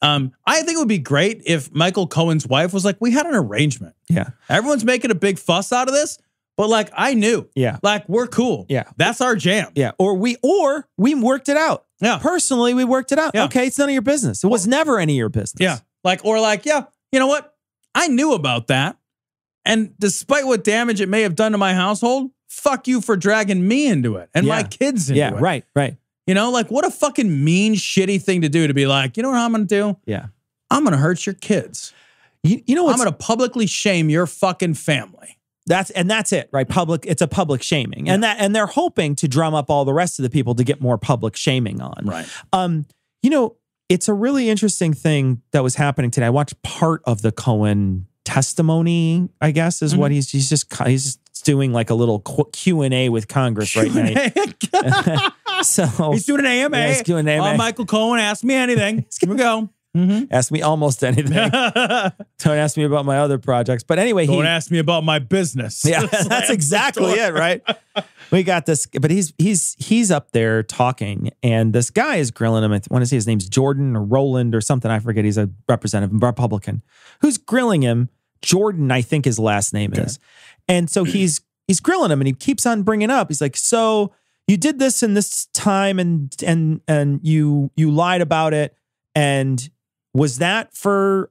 I think it would be great if Michael Cohen's wife was like, we had an arrangement. Yeah. Everyone's making a big fuss out of this, but like, I knew. Yeah. Like, we're cool. Yeah. That's our jam. Yeah. Or we worked it out. Yeah. Personally, we worked it out. Yeah. Okay, it's none of your business. It was never any of your business. Yeah. Yeah, you know what? I knew about that. And despite what damage it may have done to my household, fuck you for dragging me into it and my kids into it. Yeah, right. You know, like what a fucking mean, shitty thing to do to be like, you know what I'm going to do? Yeah. I'm going to hurt your kids. You know what? I'm going to publicly shame your fucking family. That's it, right? It's a public shaming. Yeah. And they're hoping to drum up all the rest of the people to get more public shaming on. Right. You know, it's a really interesting thing that was happening today. I watched part of the Cohen testimony, I guess, is what he's just doing like a little Q&A with Congress right now. So he's doing an AMA. Yeah, he's doing an AMA. Michael Cohen, ask me anything. Here we go. Ask me almost anything. Don't ask me about my other projects. But anyway, don't ask me about my business. Yeah, that's exactly it, right? We got this, but he's up there talking, and this guy is grilling him. I want to say his name's Jordan or Roland or something. I forget. He's a representative, Republican, who's grilling him. Jordan, I think his last name is. And so he's grilling him, and he keeps on bringing up. He's like, so you did this in this time, and you lied about it, and was that for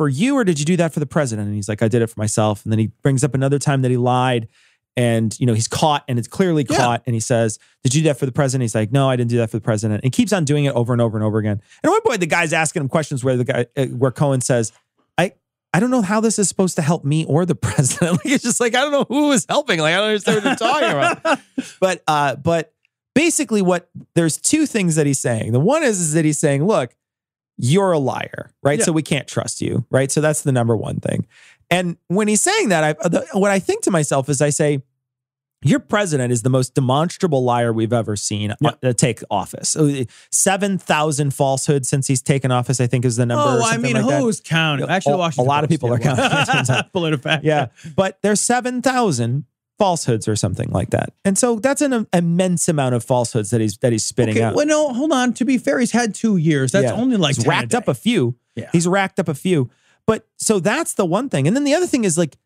you, or did you do that for the president? And he's like, I did it for myself. And then he brings up another time that he lied, and you know he's caught, and it's clearly caught. And he says, did you do that for the president? He's like, no, I didn't do that for the president. And he keeps on doing it over and over and over again. And at one point, the guy's asking him questions where Cohen says, I don't know how this is supposed to help me or the president. Like, it's just like, I don't know who is helping. Like, I don't understand what they're talking about. But basically there's two things that he's saying. The one is that he's saying, look, you're a liar, right? Yeah. So we can't trust you, right? So that's the number one thing. And when he's saying that, what I think to myself is I say, your president is the most demonstrable liar we've ever seen take office. 7,000 falsehoods since he's taken office, I think is the number. Oh, I mean, who's counting? Actually, a lot of people are counting. PolitiFact. Yeah, but there's 7,000 falsehoods or something like that. And so that's an immense amount of falsehoods that he's spitting out. Well, no, hold on. To be fair, he's had 2 years. That's only like he's racked up a few. Yeah. He's racked up a few. But so that's the one thing. And then the other thing is like,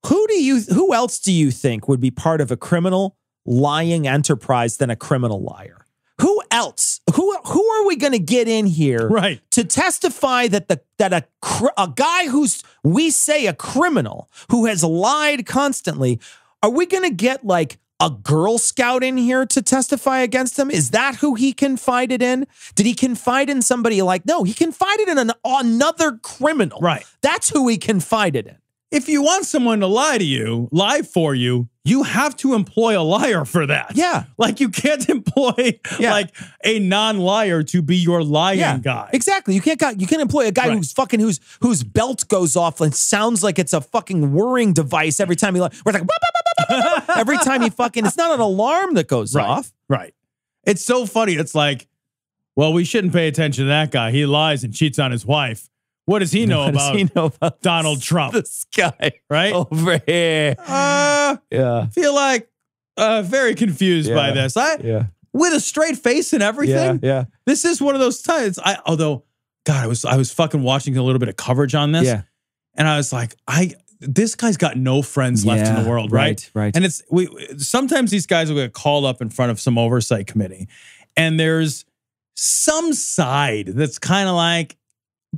who else do you think would be part of a criminal lying enterprise than a criminal liar? Who else? Who are we going to get in here to testify that a guy who's, we say, a criminal who has lied constantly, are we going to get like a Girl Scout in here to testify against him? Is that who he confided in? Did he confide in somebody like, no, he confided in another criminal. Right. That's who he confided in. If you want someone to lie for you, you have to employ a liar for that. Yeah. Like you can't employ like a non-liar to be your lying guy. Exactly. You can't employ a guy whose belt goes off and sounds like it's a fucking whirring device every time he lies. We're like, every time he fucking, it's not an alarm that goes off. Right. It's so funny. It's like, well, we shouldn't pay attention to that guy. He lies and cheats on his wife. What does he know about Donald Trump? This guy right over here. Feel like very confused by this. With a straight face and everything. Yeah. This is one of those times. Although, God, I was fucking watching a little bit of coverage on this. Yeah. And I was like, this guy's got no friends left in the world, right? Right. And sometimes these guys will get called up in front of some oversight committee, and there's some side that's kind of like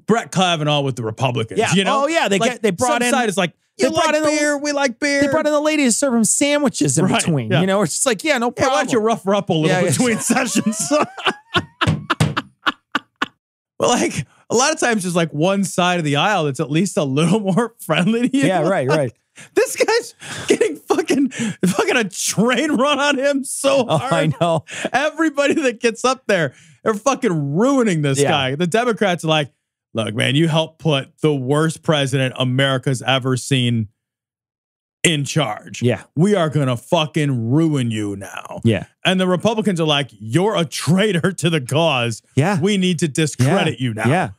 Brett Kavanaugh with the Republicans. Yeah. You know? Oh, yeah. They brought in. Side is like, we like beer. They brought in the lady to serve him sandwiches in between. You know, it's just like, no problem. Why don't you rough her up a little between sessions? Well, a lot of times there's like one side of the aisle that's at least a little more friendly to you. Yeah, right. This guy's getting fucking a train run on him so hard. Oh, I know. Everybody that gets up there, they're fucking ruining this guy. The Democrats are like, look, man, you helped put the worst president America's ever seen in charge. Yeah. We are going to fucking ruin you now. Yeah. And the Republicans are like, you're a traitor to the cause. Yeah. We need to discredit you now. Yeah.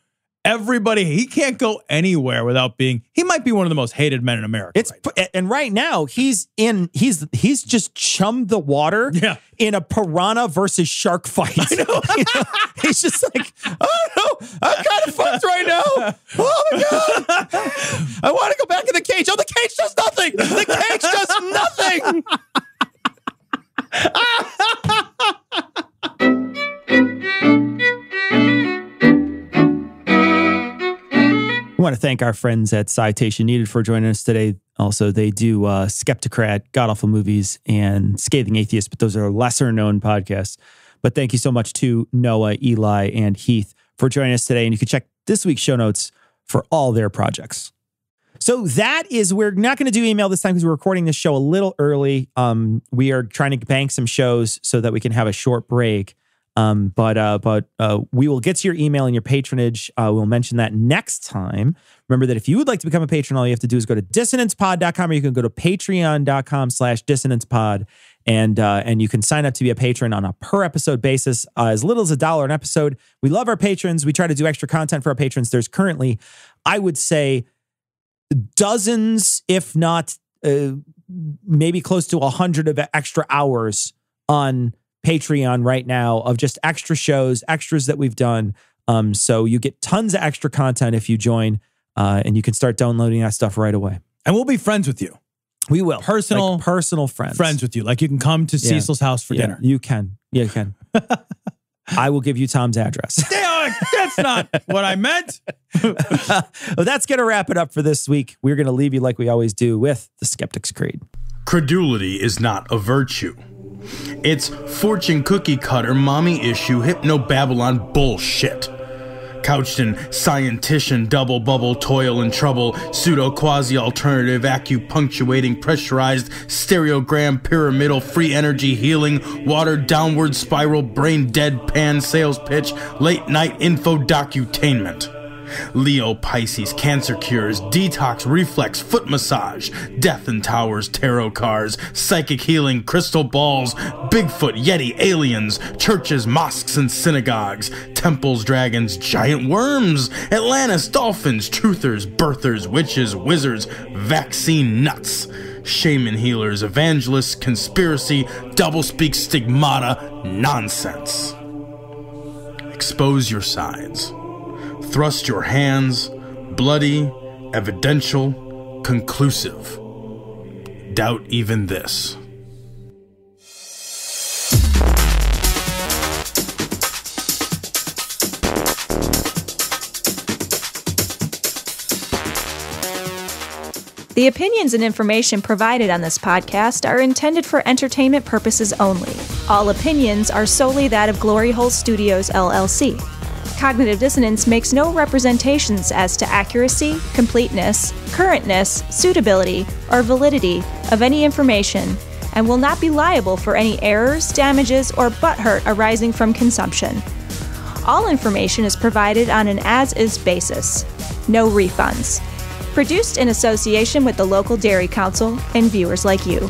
Everybody, he can't go anywhere without being, he might be one of the most hated men in America. And right now he's just chummed the water in a piranha versus shark fight. I know. He's just like, oh no, I'm kind of fucked right now. Oh my God. I want to go back in the cage. Oh, the cage does nothing. The cage does nothing. I want to thank our friends at Citation Needed for joining us today. Also, they do Skepticrat, God Awful Movies, and Scathing Atheist, but those are lesser known podcasts. But thank you so much to Noah, Eli, and Heath for joining us today. And you can check this week's show notes for all their projects. So we're not going to do email this time because we're recording this show a little early. We are trying to bank some shows so that we can have a short break. But we will get to your email and your patronage. We'll mention that next time. Remember that if you would like to become a patron, all you have to do is go to dissonancepod.com, or you can go to patreon.com/dissonancepod. And you can sign up to be a patron on a per episode basis, as little as $1 an episode. We love our patrons. We try to do extra content for our patrons. There's currently, I would say, dozens, if not maybe close to 100 of extra hours on Patreon right now of just extra shows, extras that we've done. So you get tons of extra content if you join, and you can start downloading that stuff right away. And we'll be friends with you. We will. Personal friends. Friends with you. Like you can come to Cecil's house for dinner. You can. Yeah, you can. I will give you Tom's address. That's not what I meant. Well, that's going to wrap it up for this week. We're going to leave you like we always do with the Skeptic's Creed. Credulity is not a virtue. It's fortune cookie cutter, mommy issue, hypno-Babylon bullshit. Couched in scientician, double bubble, toil and trouble, pseudo quasi alternative, acupunctuating, pressurized, stereogram, pyramidal, free energy healing, watered downward spiral, brain deadpan sales pitch, late night info docutainment. Leo, Pisces, cancer cures, detox, reflex, foot massage, death in towers, tarot cards, psychic healing, crystal balls, Bigfoot, Yeti, aliens, churches, mosques and synagogues, temples, dragons, giant worms, Atlantis, dolphins, truthers, birthers, witches, wizards, vaccine nuts, shaman healers, evangelists, conspiracy, doublespeak, stigmata, nonsense. Expose your sides. Thrust your hands, bloody, evidential, conclusive. Doubt even this. The opinions and information provided on this podcast are intended for entertainment purposes only. All opinions are solely that of Glory Hole Studios, LLC. Cognitive Dissonance makes no representations as to accuracy, completeness, currentness, suitability, or validity of any information, and will not be liable for any errors, damages, or butthurt arising from consumption. All information is provided on an as-is basis. No refunds. Produced in association with the local Dairy Council and viewers like you.